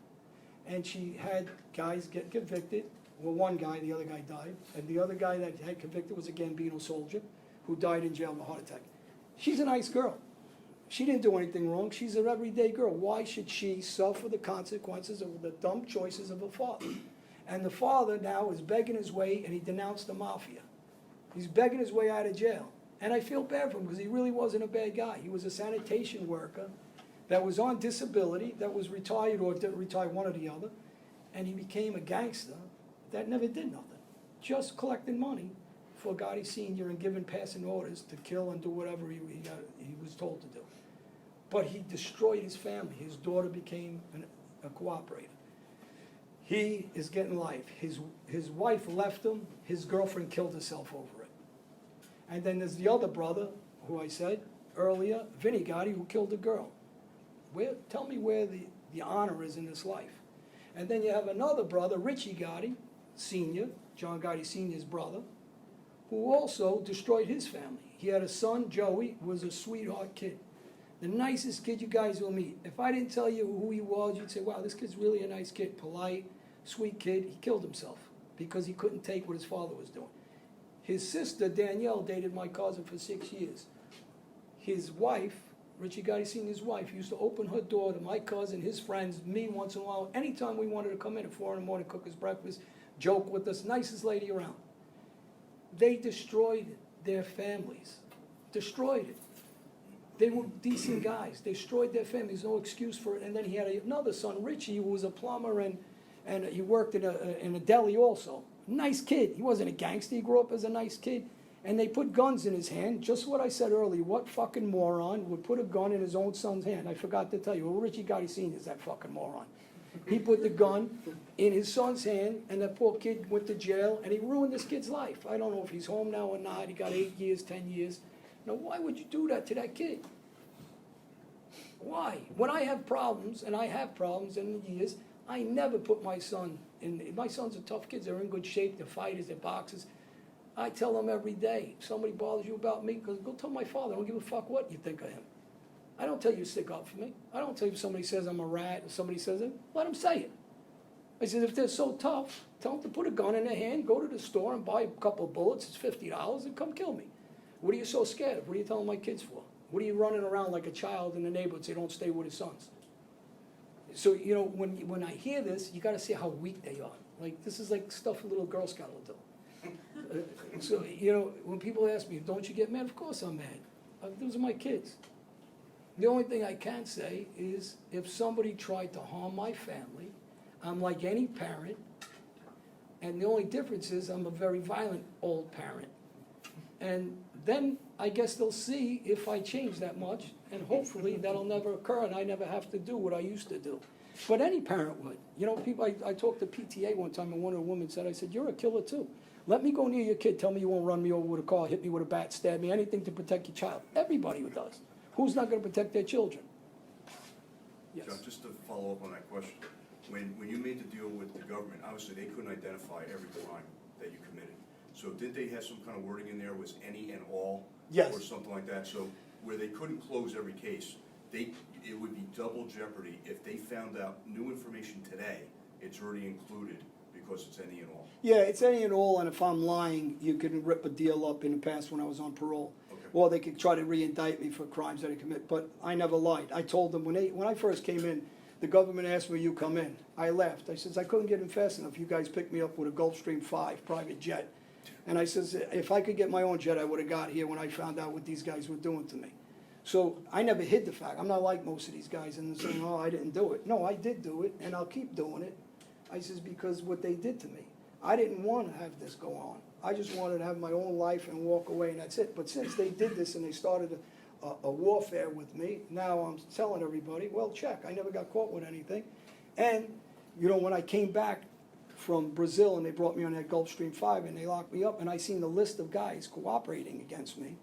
And she had guys get convicted. Well, one guy, the other guy died. And the other guy that had convicted was a Gambino soldier who died in jail of a heart attack. She's a nice girl. She didn't do anything wrong. She's an everyday girl. Why should she suffer the consequences of the dumb choices of her father? And the father now is begging his way, and he denounced the Mafia. He's begging his way out of jail. And I feel bad for him because he really wasn't a bad guy. He was a sanitation worker that was on disability, that was retired or didn't retire, one or the other, and he became a gangster that never did nothing, just collecting money for Gotti Sr. and giving passing orders to kill and do whatever he was told to do. But he destroyed his family. His daughter became a cooperator. He is getting life. His wife left him. His girlfriend killed herself over it. And then there's the other brother, who I said earlier, Vinny Gotti, who killed a girl. Tell me where the honor is in this life. And then you have another brother, Richie Gotti, Sr., John Gotti Sr.'s brother, who also destroyed his family. He had a son, Joey, who was a sweetheart kid. The nicest kid you guys will meet. If I didn't tell you who he was, you'd say, wow, this kid's really a nice kid, polite, sweet kid. He killed himself because he couldn't take what his father was doing. His sister, Danielle, dated my cousin for 6 years. His wife, Richie Gotti Sr.'s wife, used to open her door to my cousin, his friends, me once in a while. Anytime we wanted to come in at 4 in the morning, cook us breakfast, joke with us, nicest lady around. They destroyed their families. Destroyed it. They were decent guys. They destroyed their families, no excuse for it. And then he had another son, Richie, who was a plumber and he worked in a deli also. Nice kid. He wasn't a gangster. He grew up as a nice kid. And they put guns in his hand. Just what I said earlier. What fucking moron would put a gun in his own son's hand? I forgot to tell you. Well, Richie Gotti Sr. is that fucking moron. He put the gun in his son's hand, and that poor kid went to jail, and he ruined this kid's life. I don't know if he's home now or not. He got 8 years, 10 years. Now, why would you do that to that kid? Why? When I have problems, and I have problems in the years, I never put my son in. My sons are tough kids. They're in good shape. They're fighters. They're boxers. I tell them every day, if somebody bothers you about me, go tell my father, I don't give a fuck what you think of him. I don't tell you to stick up for me. I don't tell you if somebody says I'm a rat, or somebody says it, let them say it. I said, if they're so tough, tell them to put a gun in their hand, go to the store and buy a couple of bullets, it's $50, and come kill me. What are you so scared of? What are you telling my kids for? What are you running around like a child in the neighborhood say don't stay with his sons? So, you know, when I hear this, you gotta see how weak they are. Like, this is like stuff a little Girl Scout will do. So, you know, when people ask me, don't you get mad? Of course I'm mad. Those are my kids. The only thing I can say is if somebody tried to harm my family, I'm like any parent, and the only difference is I'm a very violent old parent. And then I guess they'll see if I change that much, and hopefully that'll never occur, and I never have to do what I used to do. But any parent would. You know, people, I talked to PTA one time, and one of the women said, I said, you're a killer too. Let me go near your kid, tell me you won't run me over with a car, hit me with a bat, stab me, anything to protect your child. Everybody does. Who's not gonna protect their children? Yes. John, just to follow up on that question, when you made the deal with the government, obviously they couldn't identify every crime that you committed. So did they have some kind of wording in there, was any and all? Yes. Or something like that, so where they couldn't close every case, it would be double jeopardy if they found out new information today, it's already included because it's any and all. Yeah, it's any and all, and if I'm lying, you can rip a deal up in the past when I was on parole. Okay. Or they could try to re-indict me for crimes that I commit, but I never lied. I told them, when I first came in, the government asked me, you come in. I left. I says, I couldn't get in fast enough. You guys picked me up with a Gulfstream 5 private jet. And I says, if I could get my own jet, I would have got here when I found out what these guys were doing to me. So I never hid the fact. I'm not like most of these guys and saying, oh, I didn't do it. No, I did do it, and I'll keep doing it. I says, because what they did to me. I didn't want to have this go on. I just wanted to have my own life and walk away, and that's it. But since they did this and they started a warfare with me, now I'm telling everybody, well, check, I never got caught with anything. And, you know, when I came back from Brazil and they brought me on that Gulfstream 5 and they locked me up, and I seen the list of guys cooperating against me,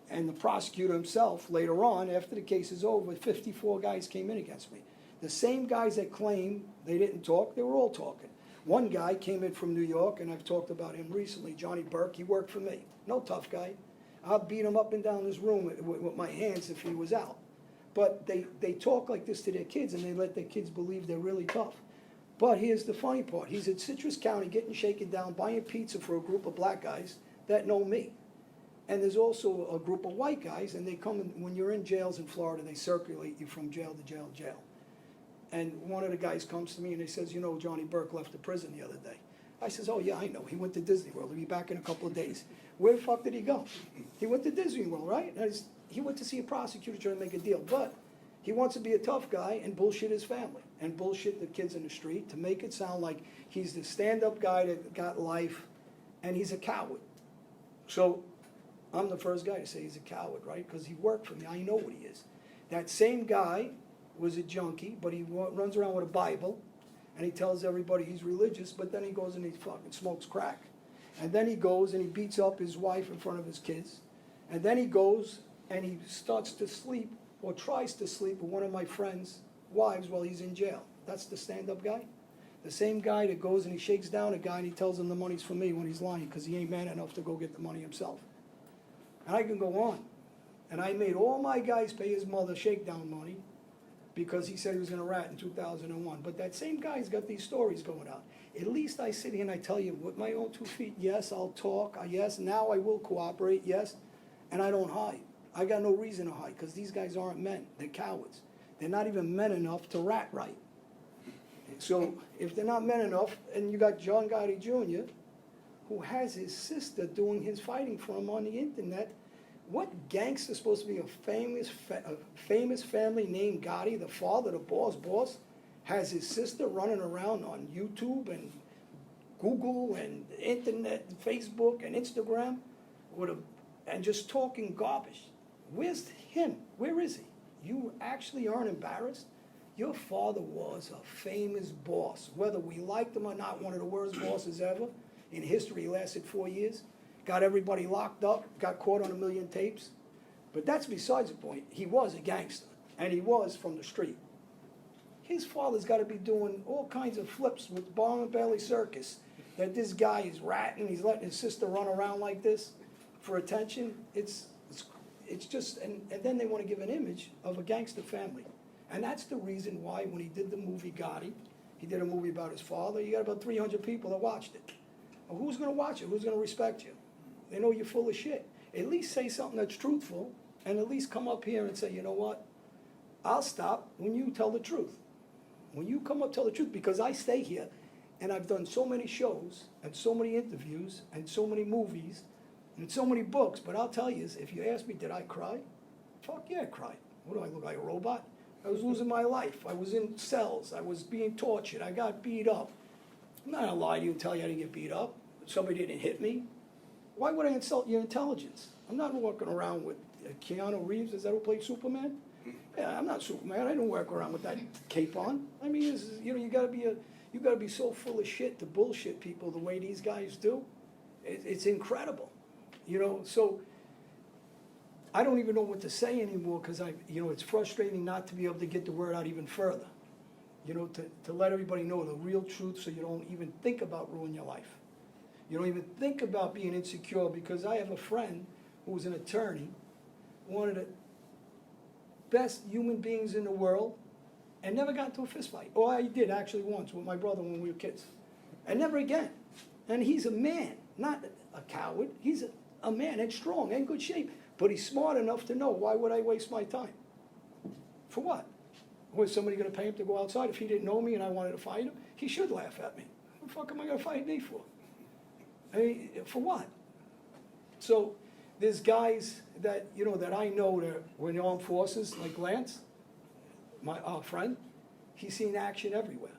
and the prosecutor himself, later on, after the case is over, 54 guys came in against me. The same guys that claim they didn't talk, they were all talking. One guy came in from New York, and I've talked about him recently, Johnny Burke. He worked for me. No tough guy. I'll beat him up and down this room with my hands if he was out. But they talk like this to their kids, and they let their kids believe they're really tough. But here's the funny part. He's at Citrus County getting shaken down, buying pizza for a group of black guys that know me. And there's also a group of white guys, and they come in, when you're in jails in Florida, they circulate you from jail to jail to jail. And one of the guys comes to me and he says, you know, Johnny Burke left the prison the other day. I says, oh yeah, I know. He went to Disney World. He'll be back in a couple of days. Where the fuck did he go? He went to Disney World, right? He went to see a prosecutor trying to make a deal. But he wants to be a tough guy and bullshit his family and bullshit the kids in the street to make it sound like he's the stand-up guy that got life, and he's a coward. So I'm the first guy to say he's a coward, right? Because he worked for me. I know what he is. That same guy was a junkie, but he runs around with a Bible, and he tells everybody he's religious, but then he goes and he fucking smokes crack. And then he goes and he beats up his wife in front of his kids. And then he goes and he starts to sleep, or tries to sleep, with one of my friends' wives while he's in jail. That's the stand-up guy. The same guy that goes and he shakes down a guy and he tells him the money's for me when he's lying because he ain't man enough to go get the money himself. And I can go on. And I made all my guys pay his mother shakedown money because he said he was going to rat in 2001. But that same guy's got these stories going out. At least I sit here and I tell you with my own 2 feet, yes, I'll talk, yes, now I will cooperate, yes, and I don't hide. I got no reason to hide because these guys aren't men. They're cowards. They're not even men enough to rat right. So if they're not men enough, and you got John Gotti Jr., who has his sister doing his fighting for him on the internet. What gangster supposed to be a famous family named Gotti, the father, the boss, has his sister running around on YouTube and Google and internet, and Facebook and Instagram, and just talking garbage? Where's him? Where is he? You actually aren't embarrassed? Your father was a famous boss. Whether we liked him or not, one of the worst bosses ever in history. He lasted 4 years. Got everybody locked up, got caught on 1 million tapes. But that's besides the point. He was a gangster, and he was from the street. His father's got to be doing all kinds of flips with Bar and Bailey Circus that this guy is ratting, he's letting his sister run around like this for attention, it's just, and then they wanna give an image of a gangster family. And that's the reason why when he did the movie Gotti, he did a movie about his father, you got about 300 people that watched it. Well, who's gonna watch it? Who's gonna respect you? They know you're full of shit. At least say something that's truthful, and at least come up here and say, you know what? I'll stop when you tell the truth. When you come up, tell the truth, because I stay here, and I've done so many shows, and so many interviews, and so many movies, and so many books, but I'll tell you, if you ask me, did I cry? Fuck yeah, I cried. What do I look like, a robot? I was losing my life. I was in cells. I was being tortured. I got beat up. I'm not gonna lie to you and tell you I didn't get beat up. Somebody didn't hit me. Why would I insult your intelligence? I'm not walking around with Keanu Reeves. Is that who played Superman? Yeah, I'm not Superman. I didn't walk around with that cape on. I mean, you gotta be so full of shit to bullshit people the way these guys do. It's incredible, So I don't even know what to say anymore because it's frustrating not to be able to get the word out even further. To let everybody know the real truth, so you don't even think about ruining your life. You don't even think about being insecure, because I have a friend who was an attorney, one of the best human beings in the world, and never got into a fist fight. Oh, I did actually once with my brother when we were kids, and never again. And he's a man, not a coward. He's a man, and strong, and in good shape. But he's smart enough to know, why would I waste my time? For what? Was somebody going to pay him to go outside? If he didn't know me and I wanted to fight him, he should laugh at me. What the fuck am I going to fight me for? I mean, for what? So there's guys that, that I know that were in the armed forces, like Lance, our friend. He's seen action everywhere.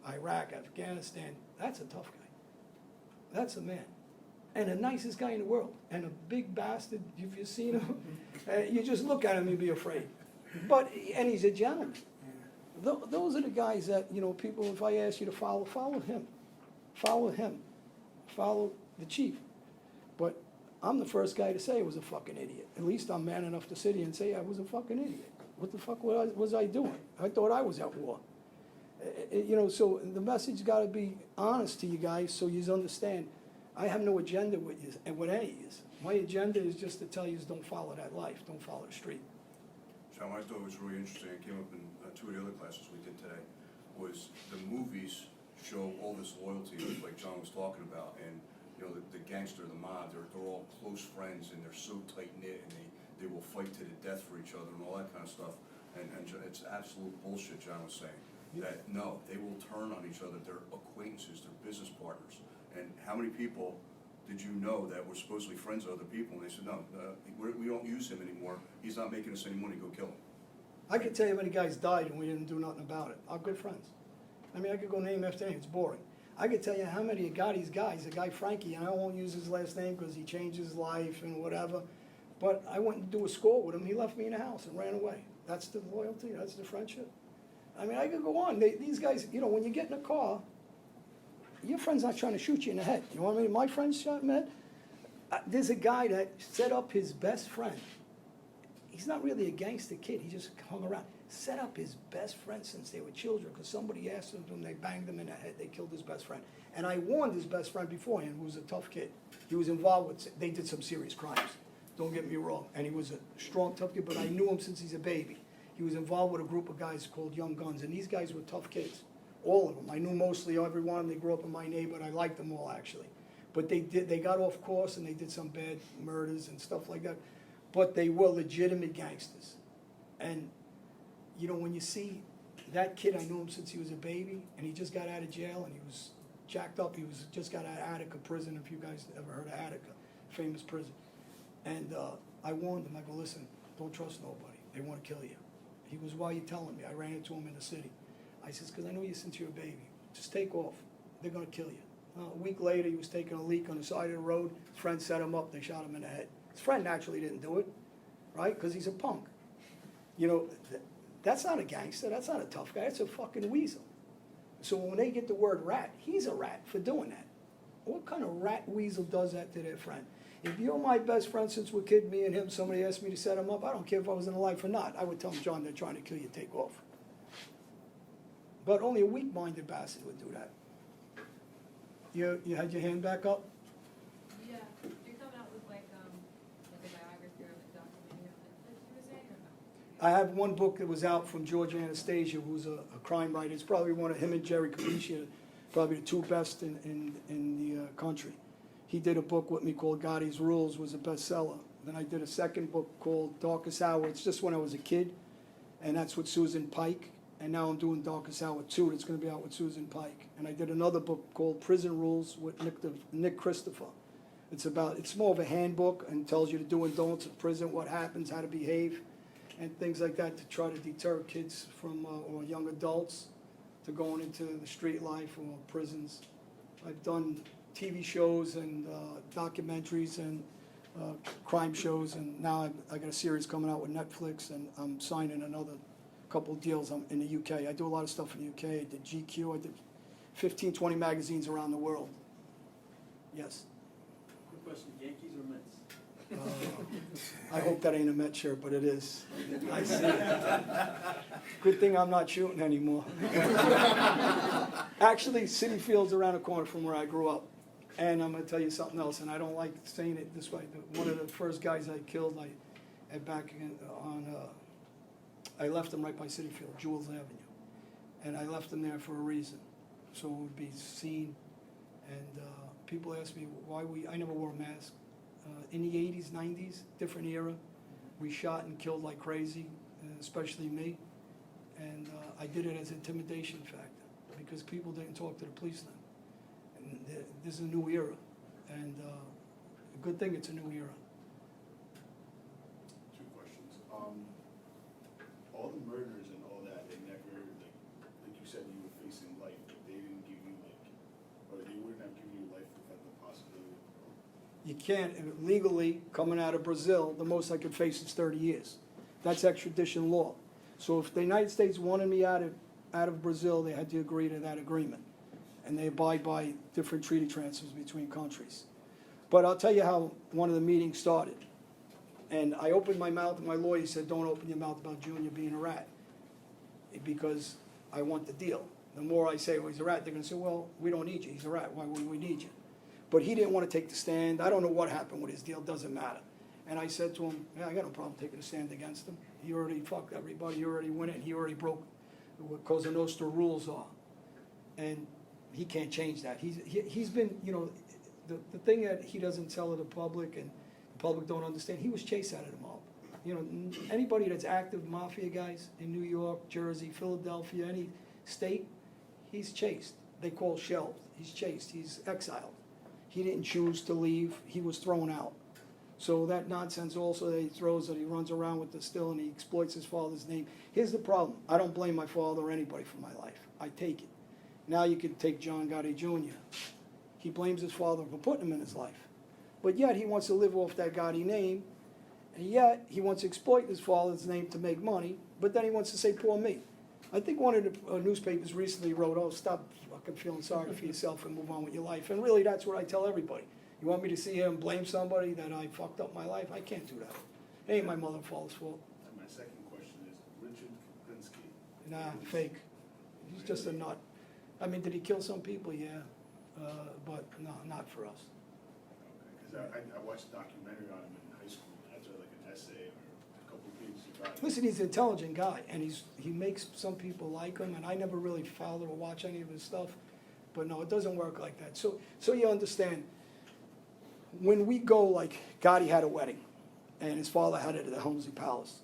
Iraq, Afghanistan. That's a tough guy. That's a man. And the nicest guy in the world. And a big bastard, if you've seen him, you just look at him and be afraid. And he's a gentleman. Those are the guys that, people, if I ask you to follow him. Follow him. Follow the chief. But I'm the first guy to say I was a fucking idiot. At least I'm man enough to sit here and say I was a fucking idiot. What the fuck was I doing? I thought I was at war. So the message got to be honest to you guys, so you understand. I have no agenda with you and with any of you. My agenda is just to tell you, don't follow that life. Don't follow the street. John, what I thought was really interesting, it came up in two of the other classes we did today, was the movies show all this loyalty, like John was talking about, and the gangster, the mob, they're all close friends, and they're so tight-knit, and they will fight to the death for each other and all that kind of stuff. And it's absolute bullshit, John was saying, that no, they will turn on each other. They're acquaintances, they're business partners. And how many people did you know that were supposedly friends of other people, and they said, no, we don't use him anymore, he's not making us any money, go kill him. I could tell you how many guys died and we didn't do nothing about it. Our good friends. I mean, I could go name after name, it's boring. I could tell you how many of Gotti's guys, a guy Frankie, and I won't use his last name because he changed his life and whatever, but I went and do a score with him, he left me in the house and ran away. That's the loyalty, that's the friendship. I mean, I could go on. These guys, when you get in a car, your friend's not trying to shoot you in the head. You know what I mean? My friend shot me in the head. There's a guy that set up his best friend. He's not really a gangster kid. He just hung around. Set up his best friend since they were children because somebody asked him to, and they banged him in the head. They killed his best friend. And I warned his best friend beforehand, who was a tough kid. He was involved with, they did some serious crimes. Don't get me wrong. And he was a strong, tough kid, but I knew him since he's a baby. He was involved with a group of guys called Young Guns, and these guys were tough kids. All of them. I knew mostly every one of them. They grew up in my neighborhood. I liked them all, actually. But they got off course, and they did some bad murders and stuff like that. But they were legitimate gangsters. And, when you see that kid, I knew him since he was a baby, and he just got out of jail, and he was jacked up. He just got out of Attica prison, if you guys ever heard of Attica, famous prison. And I warned him. I go, listen, don't trust nobody. They want to kill you. He goes, why are you telling me? I ran into him in the city. I says, because I know you since you were a baby. Just take off. They're going to kill you. A week later, he was taking a leak on the side of the road. His friend set him up. They shot him in the head. His friend naturally didn't do it, right? Because he's a punk. That's not a gangster. That's not a tough guy. That's a fucking weasel. So when they get the word rat, he's a rat for doing that. What kind of rat weasel does that to their friend? If you're my best friend since we're kids, me and him, somebody asked me to set him up, I don't care if I was in a life or not. I would tell him, John, they're trying to kill you, take off. But only a weak-minded bastard would do that. You had your hand back up? Yeah, you're coming out with like a biography or a documentary on Netflix, you were saying, or no? I have one book that was out from George Anastasia, who's a crime writer. It's probably one of him and Jerry Capisci, probably the two best in the country. He did a book with me called Gotti's Rules, was a bestseller. Then I did a second book called Darkest Hour. It's just when I was a kid, and that's with Susan Pike. And now I'm doing Darkest Hour 2. It's going to be out with Susan Pike. And I did another book called Prison Rules with Nick Christopher. It's more of a handbook and tells you the do and don'ts of prison, what happens, how to behave, and things like that to try to deter kids from, or young adults to going into the street life or prisons. I've done TV shows and documentaries and crime shows, and now I got a series coming out with Netflix, and I'm signing another couple of deals in the UK. I do a lot of stuff in the UK. I did GQ. I did 15, 20 magazines around the world. Yes. Quick question, Yankees or Mets? I hope that ain't a Met shirt, but it is. I see it. Good thing I'm not shooting anymore. Actually, Citi Field's around the corner from where I grew up. And I'm going to tell you something else, and I don't like saying it this way, but one of the first guys I killed, I left him right by Citi Field, Jules Avenue. And I left him there for a reason, so it would be seen. And people ask me why I never wore a mask. In the 80s, 90s, different era, we shot and killed like crazy, especially me. And I did it as intimidation factor because people didn't talk to the police then. And this is a new era, and a good thing it's a new era. Two questions. All the murders and all that, they never, like you said, you were facing life, but they didn't give you or they wouldn't have given you life without the possibility of parole. You can't, legally, coming out of Brazil, the most I could face is 30 years. That's extradition law. So if the United States wanted me out of Brazil, they had to agree to that agreement. And they abide by different treaty transfers between countries. But I'll tell you how one of the meetings started. And I opened my mouth, and my lawyer said, don't open your mouth about Junior being a rat, because I want the deal. The more I say, well, he's a rat, they're going to say, well, we don't need you. He's a rat. Why would we need you? But he didn't want to take the stand. I don't know what happened with his deal. Doesn't matter. And I said to him, yeah, I got no problem taking a stand against him. He already fucked everybody. He already went it. He already broke what Cosa Nostra rules are. And he can't change that. He's been, the thing that he doesn't tell to the public and the public don't understand, he was chased out of the mob. Anybody that's active Mafia guys in New York, Jersey, Philadelphia, any state, he's chased. They call shelved. He's chased. He's exiled. He didn't choose to leave. He was thrown out. So that nonsense also that he throws, that he runs around with the still and he exploits his father's name. Here's the problem. I don't blame my father or anybody for my life. I take it. Now you can take John Gotti Jr. He blames his father for putting him in his life. But yet he wants to live off that Gotti name, and yet he wants to exploit his father's name to make money, but then he wants to say, poor me. I think one of the newspapers recently wrote, oh, stop fucking feeling sorry for yourself and move on with your life. And really, that's what I tell everybody. You want me to sit here and blame somebody that I fucked up my life? I can't do that. It ain't my mother and father's fault. And my second question is, Richard Kuklinski. Nah, fake. He's just a nut. I mean, did he kill some people? Yeah. But no, not for us. Because I watched a documentary on him in high school. After like an essay or a couple of pages about it. Listen, he's an intelligent guy, and he makes some people like him, and I never really followed or watched any of his stuff. But no, it doesn't work like that. So you understand, when we go, like, Gotti had a wedding, and his father had it at the Helmsley Palace.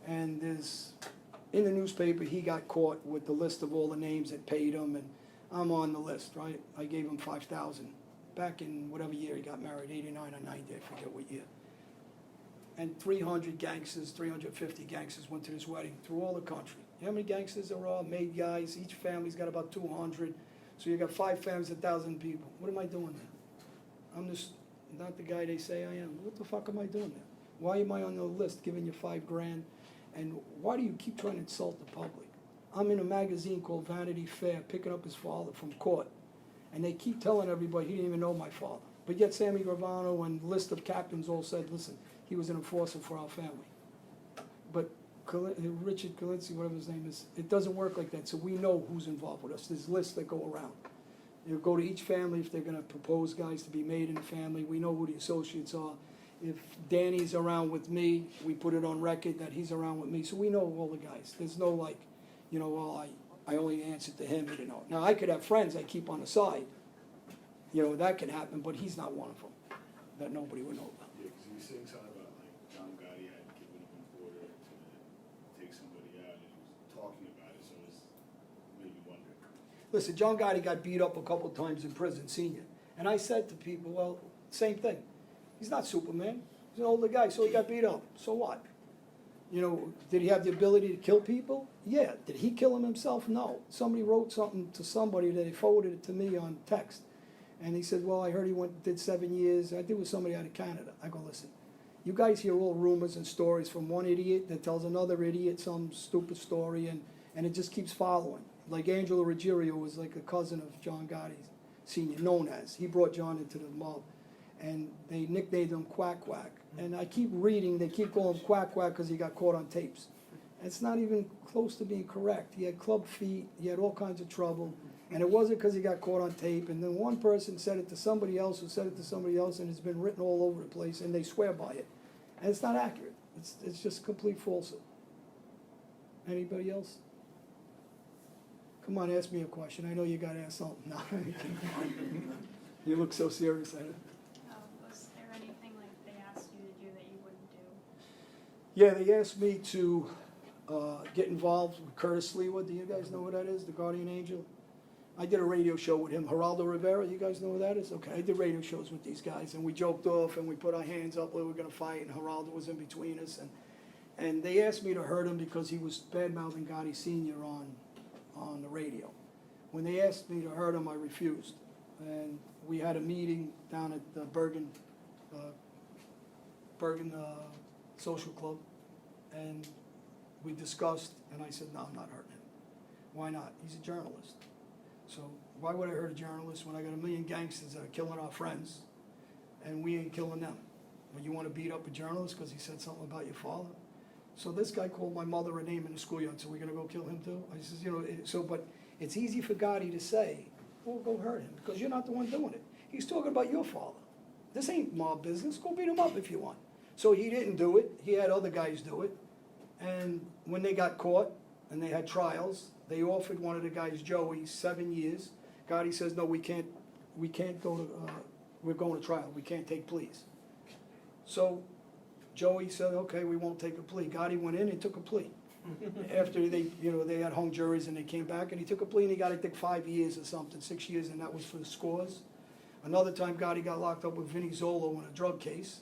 And in the newspaper, he got caught with the list of all the names that paid him, and I'm on the list, right? I gave him $5,000 back in whatever year he got married, 89 or 90, I forget what year. And 300 gangsters, 350 gangsters went to this wedding through all the country. You know how many gangsters there are? Made guys. Each family's got about 200. So you got 5 families, 1,000 people. What am I doing there? I'm just not the guy they say I am. What the fuck am I doing there? Why am I on the list giving you $5,000? And why do you keep trying to insult the public? I'm in a magazine called Vanity Fair picking up his father from court. And they keep telling everybody he didn't even know my father. But yet Sammy Gravano and the list of captains all said, listen, he was an enforcer for our family. But Richard Kuklinski, whatever his name is, it doesn't work like that. So we know who's involved with us. There's lists that go around. You go to each family if they're gonna propose guys to be made in the family. We know who the associates are. If Danny's around with me, we put it on record that he's around with me, so we know all the guys. There's no like, well, I only answer to him, you know. Now, I could have friends I keep on the side. That can happen, but he's not one of them, that nobody would know about. Yeah, because you were saying something about like John Gotti had given up an order to take somebody out, and he was talking about it, so it's made me wonder. Listen, John Gotti got beat up a couple of times in prison, senior. And I said to people, well, same thing. He's not Superman. He's an older guy, so he got beat up. So what? Did he have the ability to kill people? Yeah. Did he kill him himself? No. Somebody wrote something to somebody that he forwarded it to me on text. And he said, well, I heard he did 7 years. I did it with somebody out of Canada. I go, listen, you guys hear all rumors and stories from one idiot that tells another idiot some stupid story, and it just keeps following. Like Angelo Ruggiero was like a cousin of John Gotti, Sr., known as. He brought John into the mob, and they nicknamed him Quack Quack. And I keep reading, they keep calling him Quack Quack because he got caught on tapes. And it's not even close to being correct. He had club feet, he had all kinds of trouble, and it wasn't because he got caught on tape. And then one person said it to somebody else who said it to somebody else, and it's been written all over the place, and they swear by it. And it's not accurate. It's just complete falsehood. Anybody else? Come on, ask me a question. I know you got to ask something. No. You look so serious at it. Was there anything like they asked you to do that you wouldn't do? Yeah, they asked me to get involved with Curtis Lewa. Do you guys know who that is? The Guardian Angel? I did a radio show with him. Geraldo Rivera, you guys know who that is? Okay, I did radio shows with these guys, and we joked off, and we put our hands up like we were going to fight, and Geraldo was in between us. And they asked me to hurt him because he was bad-mouthing Gotti Sr. on the radio. When they asked me to hurt him, I refused. And we had a meeting down at the Bergen Social Club, and we discussed, and I said, no, I'm not hurting him. Why not? He's a journalist. So why would I hurt a journalist when I got a million gangsters that are killing our friends, and we ain't killing them? Well, you want to beat up a journalist because he said something about your father? So this guy called my mother a name in the schoolyard, so we're going to go kill him too? I says, but it's easy for Gotti to say, well, go hurt him, because you're not the one doing it. He's talking about your father. This ain't mob business. Go beat him up if you want. So he didn't do it. He had other guys do it. And when they got caught and they had trials, they offered one of the guys, Joey, 7 years. Gotti says, no, we can't go to, we're going to trial. We can't take pleas. So Joey said, okay, we won't take a plea. Gotti went in and took a plea. After they had hung juries and they came back, and he took a plea and he got, I think, 5 years or something, 6 years, and that was for the scores. Another time, Gotti got locked up with Vinny Zolo in a drug case,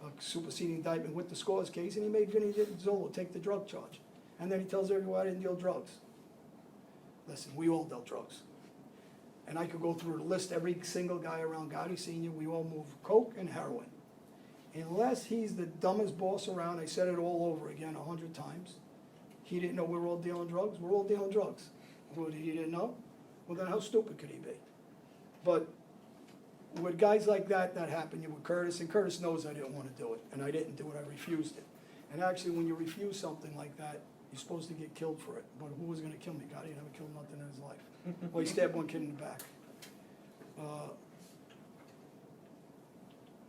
a superseding indictment with the scores case, and he made Vinny Zolo take the drug charge. And then he tells everyone I didn't deal drugs. Listen, we all dealt drugs. And I could go through the list, every single guy around Gotti Sr., we all move coke and heroin. Unless he's the dumbest boss around, I said it all over again 100 times. He didn't know we were all dealing drugs. We're all dealing drugs. Well, he didn't know? Well, then how stupid could he be? But with guys like that happened with Curtis, and Curtis knows I didn't want to do it, and I didn't do it, I refused it. And actually, when you refuse something like that, you're supposed to get killed for it. But who was going to kill me? Gotti never killed nothing in his life. Well, he stabbed one kid in the back.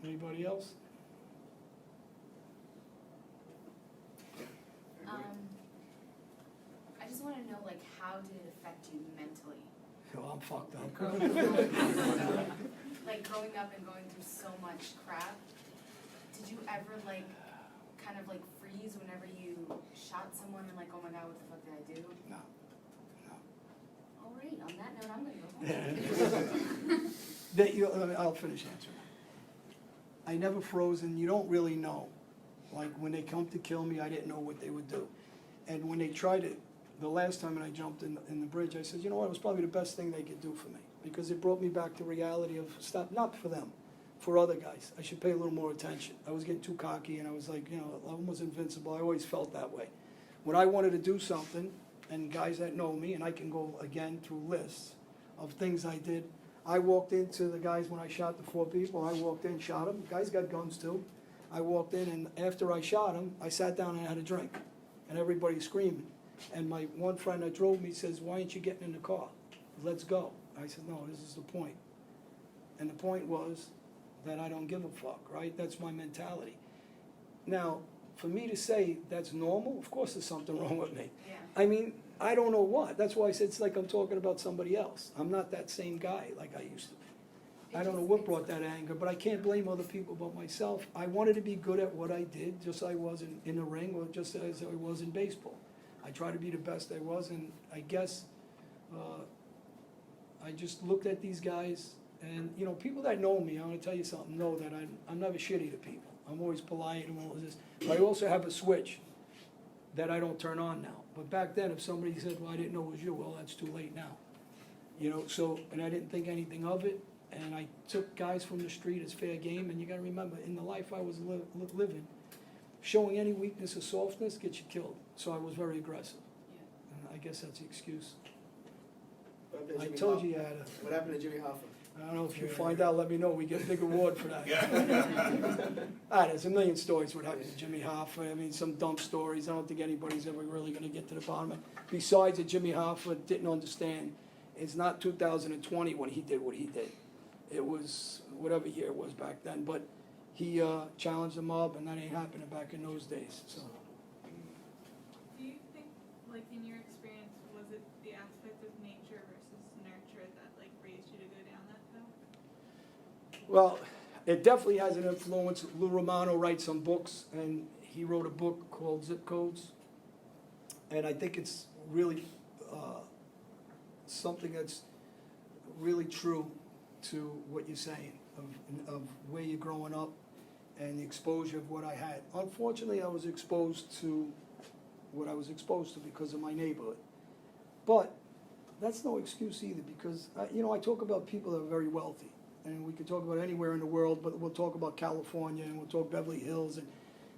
Anybody else? I just wanna know, like, how did it affect you mentally? Oh, I'm fucked up. Like, growing up and going through so much crap, did you ever, like, kind of, like, freeze whenever you shot someone and, like, oh my God, what the fuck did I do? No. All right, on that note, I'm gonna go home. I'll finish answering. I never froze, and you don't really know. Like, when they come to kill me, I didn't know what they would do. And when they tried it, the last time when I jumped in the bridge, I said, you know what, it was probably the best thing they could do for me. Because it brought me back to reality of stuff, not for them, for other guys. I should pay a little more attention. I was getting too cocky, and I was like, I was invincible. I always felt that way. When I wanted to do something, and guys that know me, and I can go again through lists of things I did, I walked into the guys when I shot the 4 people. I walked in, shot them. Guys got guns too. I walked in, and after I shot them, I sat down and I had a drink, and everybody's screaming. And my one friend that drove me says, why aren't you getting in the car? Let's go. I said, no, this is the point. And the point was that I don't give a fuck, right? That's my mentality. Now, for me to say that's normal, of course there's something wrong with me. Yeah. I mean, I don't know what. That's why I said it's like I'm talking about somebody else. I'm not that same guy like I used to be. I don't know what brought that anger, but I can't blame other people but myself. I wanted to be good at what I did, just as I was in the ring, or just as I was in baseball. I tried to be the best I was, and I guess I just looked at these guys, and, you know, people that know me, I'm gonna tell you something, know that I'm never shitty to people. I'm always polite and all of this. But I also have a switch that I don't turn on now. But back then, if somebody said, well, I didn't know it was you, well, that's too late now. You know, so, and I didn't think anything of it, and I took guys from the street as fair game, and you gotta remember, in the life I was living, showing any weakness or softness gets you killed. So I was very aggressive. And I guess that's the excuse. What happened to I Jimmy told Hoffa? you you had a, What happened to Jimmy Hoffa? I don't know if you find out, let me know, we get a big award for that. There's a million stories what happened to Jimmy Hoffa, I mean, some dumb stories, I don't think anybody's ever really gonna get to the bottom of it. Besides that Jimmy Hoffa didn't understand, it's not 2020 when he did what he did. It was whatever year it was back then, but he challenged the mob, and that ain't happening back in those days, so. Do you think, like, in your experience, was it the aspect of nature versus nurture that, like, raised you to go down that path? Well, it definitely has an influence. Lou Romano writes some books, and he wrote a book called Zip Codes. And I think it's really something that's really true to what you're saying, of where you're growing up and the exposure of what I had. Unfortunately, I was exposed to what I was exposed to because of my neighborhood. But that's no excuse either, because, you know, I talk about people that are very wealthy. And we could talk about anywhere in the world, but we'll talk about California, and we'll talk Beverly Hills, and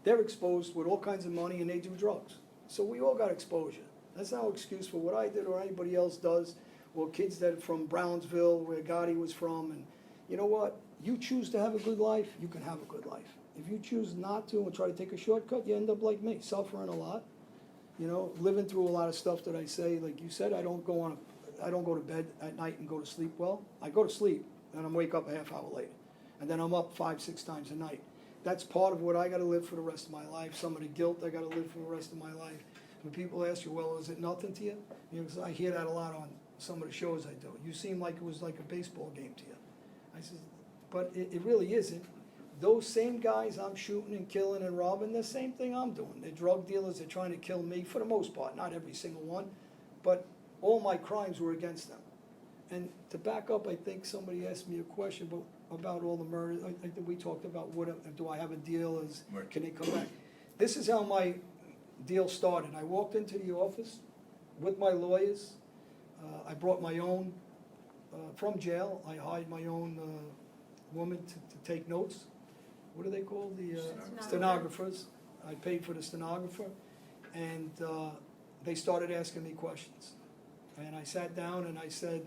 they're exposed with all kinds of money, and they do drugs. So we all got exposure. That's no excuse for what I did or anybody else does, or kids that are from Brownsville, where Gotti was from. And you know what? You choose to have a good life, you can have a good life. If you choose not to and try to take a shortcut, you end up like me, suffering a lot. You know, living through a lot of stuff that I say. Like you said, I don't go to bed at night and go to sleep well. I go to sleep, and I'm wake up a half hour later. And then I'm up 5-6 times a night. That's part of what I gotta live for the rest of my life. Some of the guilt I gotta live for the rest of my life. When people ask you, well, is it nothing to you? You know, 'cause I hear that a lot on some of the shows I do. You seem like it was like a baseball game to you. I said, but it really isn't. Those same guys I'm shooting and killing and robbing, the same thing I'm doing. They're drug dealers, they're trying to kill me, for the most part, not every single one, but all my crimes were against them. And to back up, I think somebody asked me a question about all the murders. I think we talked about do I have a deal, Right. can they come back? This is how my deal started. I walked into the office with my lawyers. I brought my own, from jail, I hired my own woman to take notes. What are they called? The stenographers. I paid for the stenographer, and they started asking me questions. And I sat down and I said,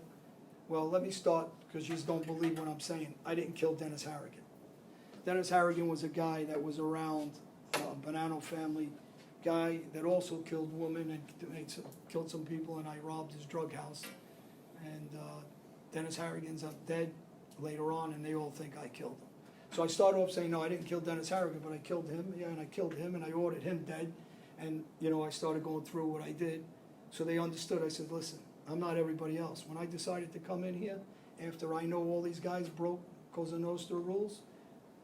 well, let me start, because you just don't believe what I'm saying. I didn't kill Dennis Harrigan. Dennis Harrigan was a guy that was around a Bonanno family guy that also killed women and killed some people, and I robbed his drug house. And Dennis Harrigan's up dead later on, and they all think I killed him. So I started off saying, no, I didn't kill Dennis Harrigan, but I killed him, yeah, and I killed him, and I ordered him dead. And, you know, I started going through what I did. So they understood. I said, listen, I'm not everybody else. When I decided to come in here, after I know all these guys broke Cosa Nostra rules,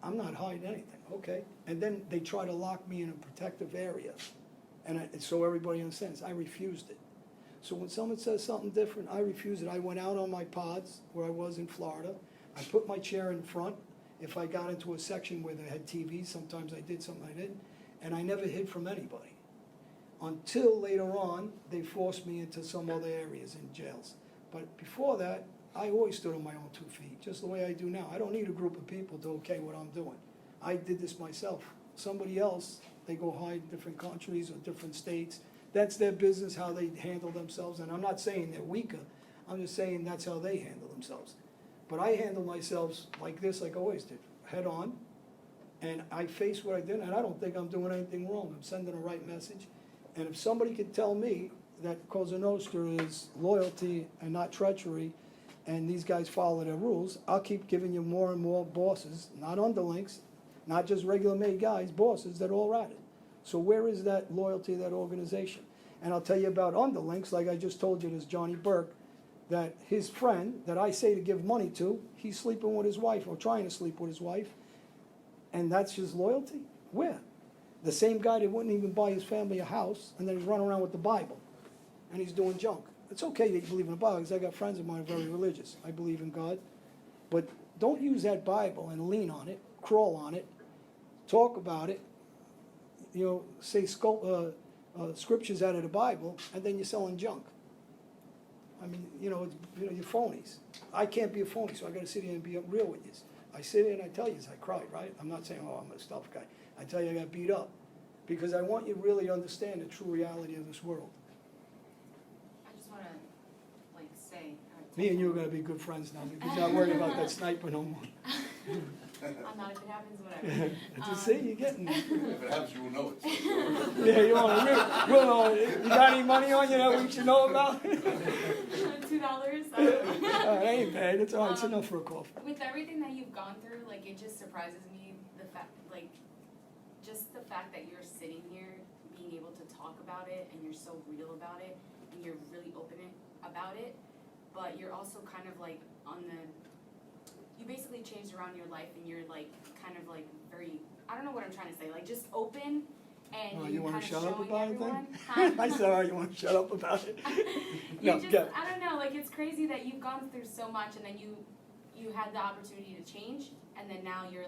I'm not hiding anything, okay? And then they try to lock me in a protective area. And so everybody understands, I refused it. So when someone says something different, I refuse it. I went out on my pods, where I was in Florida. I put my chair in front. If I got into a section where they had TVs, sometimes I did, sometimes I didn't. And I never hid from anybody. Until later on, they forced me into some other areas in jails. But before that, I always stood on my own 2 feet, just the way I do now. I don't need a group of people to okay what I'm doing. I did this myself. Somebody else, they go hide in different countries or different states. That's their business, how they handle themselves. And I'm not saying they're weaker. I'm just saying that's how they handle themselves. But I handle myself like this, like I always did, head on. And I face what I did, and I don't think I'm doing anything wrong. I'm sending the right message. And if somebody could tell me that Cosa Nostra is loyalty and not treachery, and these guys follow their rules, I'll keep giving you more and more bosses, not underlings, not just regular made guys, bosses that are all at it. So where is that loyalty to that organization? And I'll tell you about underlings, like I just told you, there's Johnny Burke, that his friend that I say to give money to, he's sleeping with his wife or trying to sleep with his wife, and that's his loyalty? Where? The same guy that wouldn't even buy his family a house, and then he's running around with the Bible, and he's doing junk. It's okay that you believe in the Bible, because I got friends of mine who are very religious. I believe in God. But don't use that Bible and lean on it, crawl on it, talk about it, say scriptures out of the Bible, and then you're selling junk. I mean, you're phonies. I can't be a phony, so I got to sit here and be real with you. I sit here and I tell you, I cried, right? I'm not saying, oh, I'm a tough guy. I tell you I got beat up, because I want you to really understand the true reality of this world. I just wanna, say. Me and you are going to be good friends now, because you're not worried about that sniper no more. I'm not, if it happens, whatever. Just see, you're getting. If it happens, you will know it. Yeah, you want to. You got any money on you that we should know about? $2? It ain't bad. It's all right. It's enough for a coffee. With everything that you've gone through, it just surprises me, the fact, just the fact that you're sitting here, being able to talk about it, and you're so real about it, and you're really open about it, but you're also kind of you basically changed around your life, and you're very, I don't know what I'm trying to say, just open, and Oh, you're you want kind to of shut up showing about everyone. it Huh? then? I said, oh, you want to shut up about it? You No, just, go. I don't know, it's crazy that you've gone through so much, and then you had the opportunity to change, and then now you're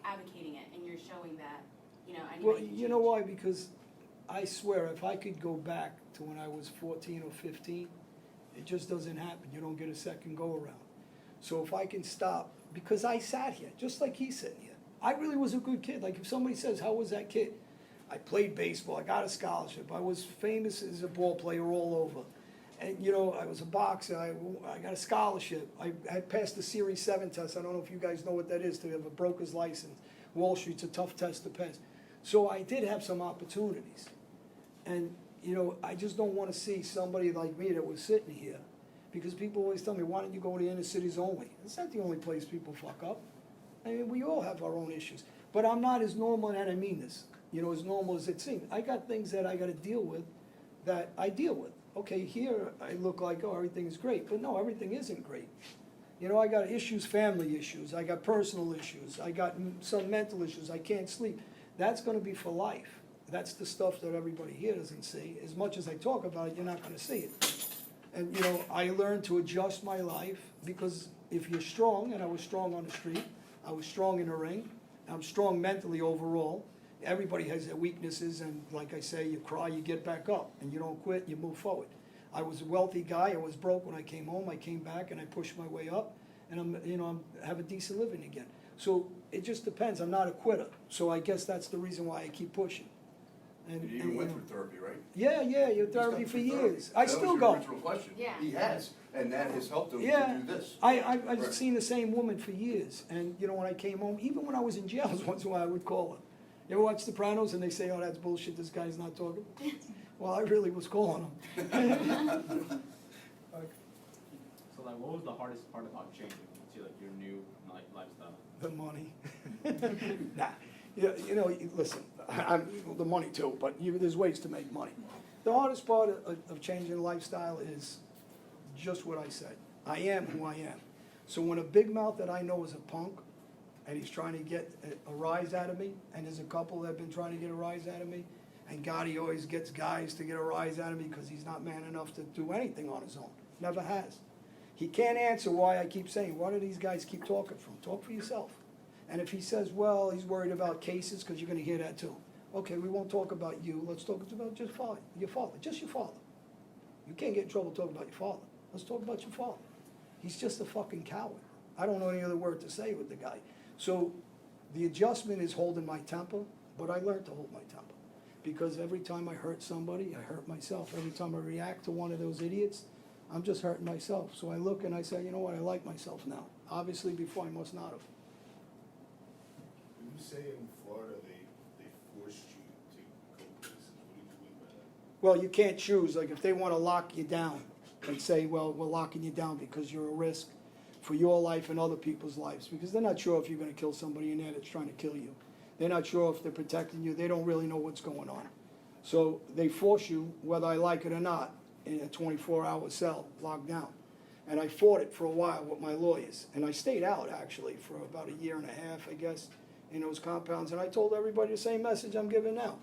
advocating it, and you're showing that, anybody Well, can you know change. why? Because I swear, if I could go back to when I was 14 or 15, it just doesn't happen. You don't get a second go around. So if I can stop, because I sat here, just like he's sitting here. I really was a good kid. If somebody says, how was that kid? I played baseball, I got a scholarship, I was famous as a ball player all over. And, I was a boxer, I got a scholarship. I passed the Series 7 test. I don't know if you guys know what that is, to have a broker's license. Wall Street's a tough test to pass. So I did have some opportunities. And, I just don't want to see somebody like me that was sitting here, because people always tell me, why don't you go to the inner cities only? It's not the only place people fuck up. I mean, we all have our own issues. But I'm not as normal, and I mean this, as normal as it seems. I got things that I got to deal with that I deal with. Okay, here I look like, oh, everything is great. But no, everything isn't great. I got issues, family issues. I got personal issues. I got some mental issues. I can't sleep. That's going to be for life. That's the stuff that everybody here doesn't see. As much as I talk about it, you're not going to see it. And, I learned to adjust my life, because if you're strong, and I was strong on the street, I was strong in the ring, I'm strong mentally overall. Everybody has their weaknesses, and like I say, you cry, you get back up, and you don't quit, you move forward. I was a wealthy guy, I was broke when I came home, I came back and I pushed my way up, and I have a decent living again. So it just depends, I'm not a quitter, so I guess that's the reason why I keep pushing. And you even went through therapy, right? Yeah, you're He's gone therapy for through therapy. years. I still That was go. your original question. Yeah. He has, and that has helped him Yeah, to do this. I've Right. seen the same woman for years, and when I came home, even when I was in jail, once in a while I would call her. You ever watch Sopranos and they say, oh, that's bullshit, this guy's not talking? Well, I really was calling him. So what was the hardest part about changing to your new lifestyle? The money. Nah, listen, the money too, but there's ways to make money. The hardest part of changing lifestyle is just what I said. I am who I am. So when a big mouth that I know is a punk, and he's trying to get a rise out of me, and there's a couple that have been trying to get a rise out of me, and Gotti always gets guys to get a rise out of me because he's not man enough to do anything on his own. Never has. He can't answer why I keep saying, why do these guys keep talking for him? Talk for yourself. And if he says, well, he's worried about cases, because you're going to hear that too. Okay, we won't talk about you. Let's talk about just your father. Just your father. You can't get in trouble talking about your father. Let's talk about your father. He's just a fucking coward. I don't know any other word to say with the guy. So the adjustment is holding my temper, but I learned to hold my temper. Because every time I hurt somebody, I hurt myself. Every time I react to one of those idiots, I'm just hurting myself. So I look and I say, you know what, I like myself now. Obviously before I must not have. When you say in Florida they forced you to go places, what do you mean by that? Well, you can't choose. Like if they want to lock you down and say, well, we're locking you down because you're a risk, for your life and other people's lives, because they're not sure if you're gonna kill somebody in there that's trying to kill you. They're not sure if they're protecting you, they don't really know what's going on. So they force you, whether I like it or not, in a 24-hour cell, locked down. And I fought it for a while with my lawyers, and I stayed out actually for about a year and a half, I guess, in those compounds, and I told everybody the same message I'm giving now.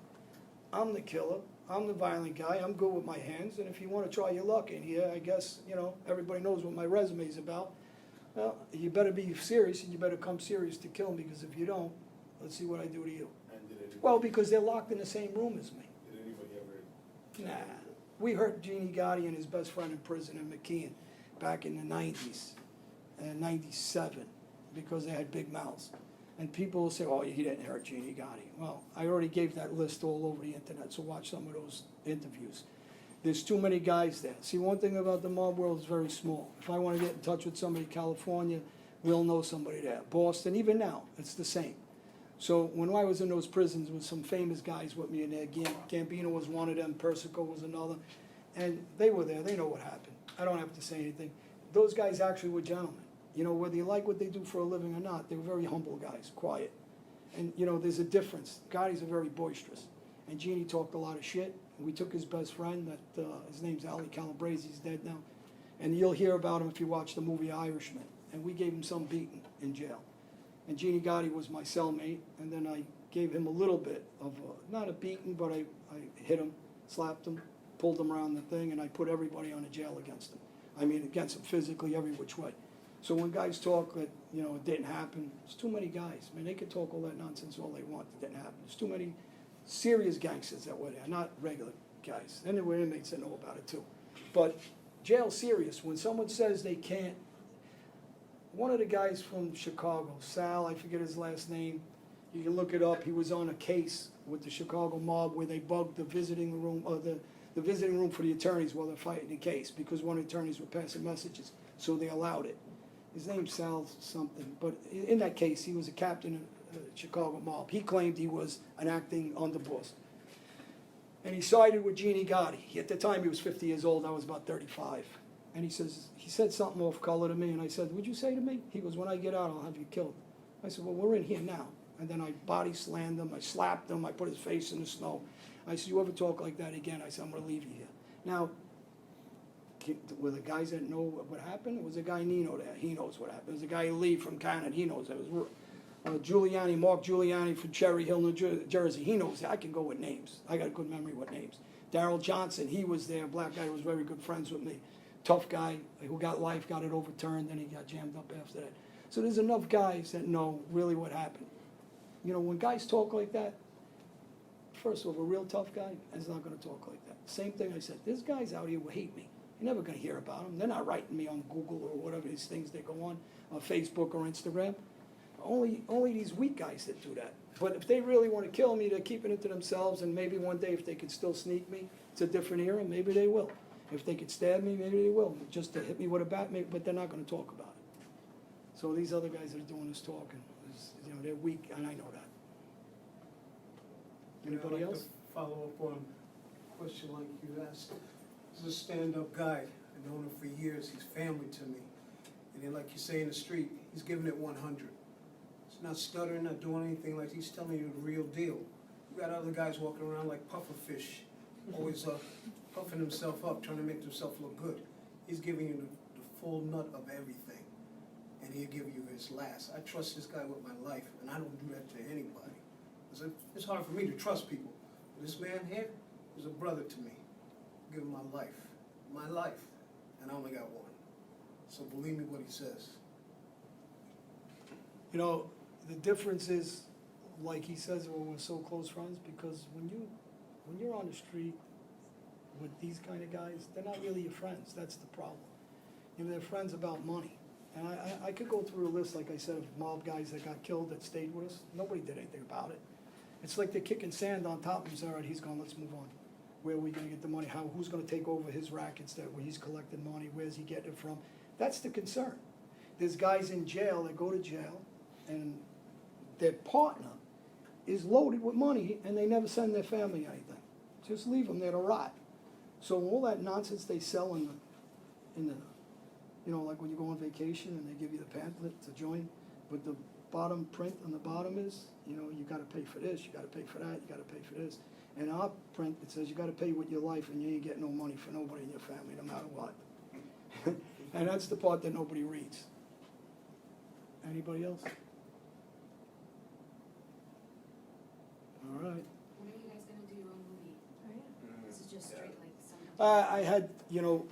I'm the killer, I'm the violent guy, I'm good with my hands, and if you wanna try your luck in here, I guess, everybody knows what my resume's about. Well, you better be serious, and you better come serious to kill me, because if you don't, let's see what I do to you. And did anybody, Well, because they're locked in the same room as me. did anybody ever? Nah. We hurt Jeannie Gotti and his best friend in prison in Kean back in the 90s, 97, because they had big mouths. And people will say, oh, he didn't hurt Jeannie Gotti. Well, I already gave that list all over the internet, so watch some of those interviews. There's too many guys there. See, one thing about the mob world is very small. If I want to get in touch with somebody in California, we'll know somebody there. Boston, even now, it's the same. So when I was in those prisons with some famous guys with me in there, Gambino was one of them, Persico was another, and they were there, they know what happened. I don't have to say anything. Those guys actually were gentlemen. Whether you like what they do for a living or not, they were very humble guys, quiet. And, there's a difference. Gotti's are very boisterous. And Jeannie talked a lot of shit. We took his best friend, his name's Alite, he's dead now. And you'll hear about him if you watch the movie Irishman. And we gave him some beating in jail. And Jeannie Gotti was my cellmate, and then I gave him a little bit of, not a beating, but I hit him, slapped him, pulled him around the thing, and I put everybody on a jail against him. I mean, against him physically, every which way. So when guys talk that, it didn't happen, there's too many guys. I mean, they can talk all that nonsense all they want, it didn't happen. There's too many serious gangsters that were there, not regular guys. And there were inmates that know about it too. But jail's serious. When someone says they can't, one of the guys from Chicago, Sal, I forget his last name, you can look it up, he was on a case with the Chicago mob where they bugged the visiting room, or the visiting room for the attorneys while they're fighting the case, because one of the attorneys were passing messages, so they allowed it. His name's Sal something, but in that case, he was a captain of the Chicago mob. He claimed he was an acting underboss. And he sided with Jeannie Gotti. At the time, he was 50 years old, I was about 35. And he said something off color to me, and I said, what'd you say to me? He goes, when I get out, I'll have you killed. I said, well, we're in here now. And then I body slammed him, I slapped him, I put his face in the snow. I said, you ever talk like that again? I said, I'm gonna leave you here. Now, were the guys that know what happened? Was the guy Nino there? He knows what happened. There's a guy Lee from Canada, he knows that. It was Mark Giuliani from Cherry Hill, New Jersey, he knows that. I can go with names. I got a good memory with names. Darrell Johnson, he was there, black guy who was very good friends with me. Tough guy who got life, got it overturned, then he got jammed up after that. So there's enough guys that know really what happened. When guys talk like that, first of all, a real tough guy is not gonna talk like that. Same thing I said, there's guys out here who hate me. You're never gonna hear about them. They're not writing me on Google or whatever these things that go on Facebook or Instagram. Only these weak guys that do that. But if they really wanna kill me, they're keeping it to themselves, and maybe one day if they could still sneak me, it's a different era, maybe they will. If they could stab me, maybe they will, just to hit me with a bat, maybe, but they're not gonna talk about it. So these other guys that are doing this talking, they're weak, and I know that. Anybody I'd like else? to follow up on a question like you asked. This is a stand-up guy. I've known him for years. He's family to me. And then, like you say in the street, he's giving it 100. He's not stuttering, not doing anything. Like he's telling you the real deal. You got other guys walking around like pufferfish, always puffing himself up, trying to make himself look good. He's giving you the full nut of everything, and he'll give you his last. I trust this guy with my life, and I don't do that to anybody. It's hard for me to trust people. This man here is a brother to me. I give him my life, and I only got one. So believe me what he says. The difference is, like he says, well, we're so close friends, because when you're on the street with these kind of guys, they're not really your friends. That's the problem. They're friends about money. And I could go through a list, like I said, of mob guys that got killed that stayed with us. Nobody did anything about it. It's like they're kicking sand on top of him. All right, he's gone, let's move on. Where are we gonna get the money? Who's gonna take over his rackets where he's collecting money? Where's he getting it from? That's the concern. There's guys in jail that go to jail, and their partner is loaded with money, and they never send their family anything. Just leave them there to rot. So all that nonsense they sell in you know, like when you go on vacation and they give you the pamphlet to join, but the bottom print on the bottom is, you know, you gotta pay for this, you gotta pay for that, you gotta pay for this. And our print, it says you gotta pay with your life and you ain't getting no money for nobody in your family, no matter what. And that's the part that nobody reads. Anybody else? All right. When are you guys gonna do your own movie? This is just straight like some. I had, you know,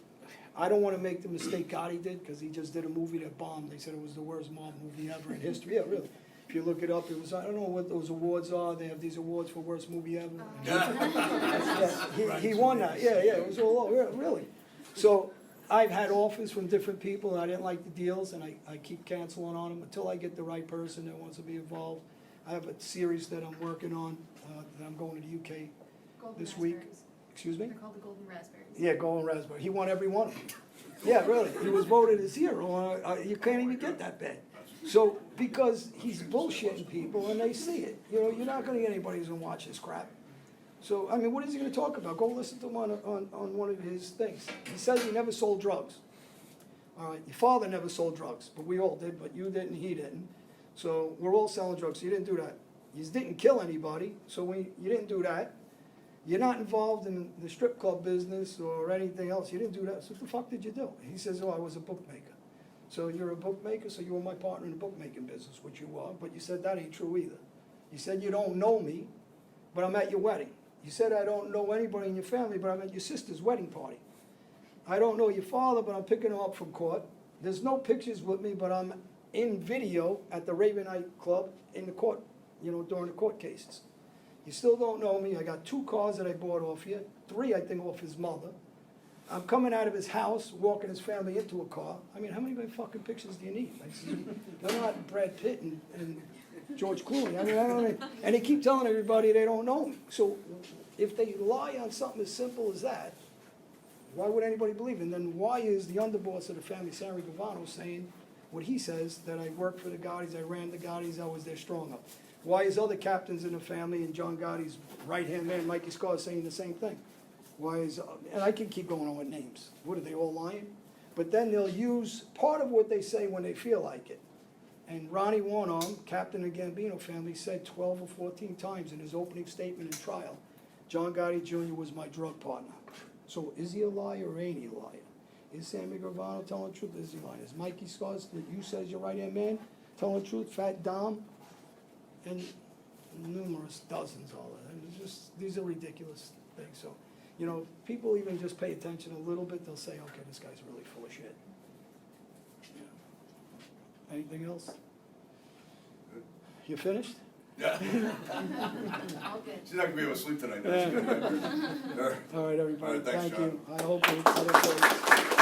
I don't wanna make the mistake Gotti did, cause he just did a movie that bombed. They said it was the worst mob movie ever in history. Yeah, really. If you look it up, it was, I don't know what those awards are. They have these awards for worst movie ever. Yeah, he won that. Yeah, it was all over, really. So I've had offers from different people, and I didn't like the deals, and I keep canceling on them until I get the right person that wants to be involved. I have a series that I'm working on, that I'm going to the UK Golden this week. raspberries. Excuse me? They're called the golden raspberries. Yeah, Golden Raspberry. He won every one of them. Yeah, really. He was voted his hero. You can't even get that bad. So, because he's bullshitting people and they see it. You know, you're not gonna get anybody who's gonna watch this crap. So, I mean, what is he gonna talk about? Go listen to him on one of his things. He says he never sold drugs. All right, your father never sold drugs, but we all did, but you didn't, he didn't. So, we're all selling drugs, so you didn't do that. You didn't kill anybody, so you didn't do that. You're not involved in the strip club business or anything else, you didn't do that, so what the fuck did you do? He says, oh, I was a bookmaker. So you're a bookmaker, so you were my partner in the bookmaking business, which you are, but you said that ain't true either. You said you don't know me, but I'm at your wedding. You said I don't know anybody in your family, but I'm at your sister's wedding party. I don't know your father, but I'm picking him up from court. There's no pictures with me, but I'm in video at the Ravenite Club in the court, you know, during the court cases. You still don't know me. I got 2 cars that I bought off you, 3 I think off his mother. I'm coming out of his house, walking his family into a car. I mean, how many fucking pictures do you need? They're not Brad Pitt and George Clooney. I mean, I don't. And they keep telling everybody they don't know me. So if they lie on something as simple as that, why would anybody believe it? And then why is the underboss of the family, Sammy Gambino, saying what he says, that I worked for the Gottis, I ran the Gottis, I was their strong up? Why is other captains in the family and John Gotti's right-hand man, Mikey Scar, saying the same thing? Why is, and I can keep going on with names. What, are they all lying? But then they'll use part of what they say when they feel like it. And Ronnie One-Arm, captain of the Gambino family, said 12 or 14 times in his opening statement in trial, John Gotti Jr. was my drug partner. So is he a liar or ain't he a liar? Is Sammy Gravano telling the truth? Is he lying? Is Mikey Scars, that you said is your right-hand man, telling the truth? Fat Dom? And numerous dozens all of them. It's just, these are ridiculous things. So, you know, people even just pay attention a little bit, they'll say, okay, this guy's really full of shit. Yeah. Anything else? You finished? Yeah. All good. She's not gonna be able to sleep tonight. That's good. All right, everybody, All right, thanks, thank John. you. I hope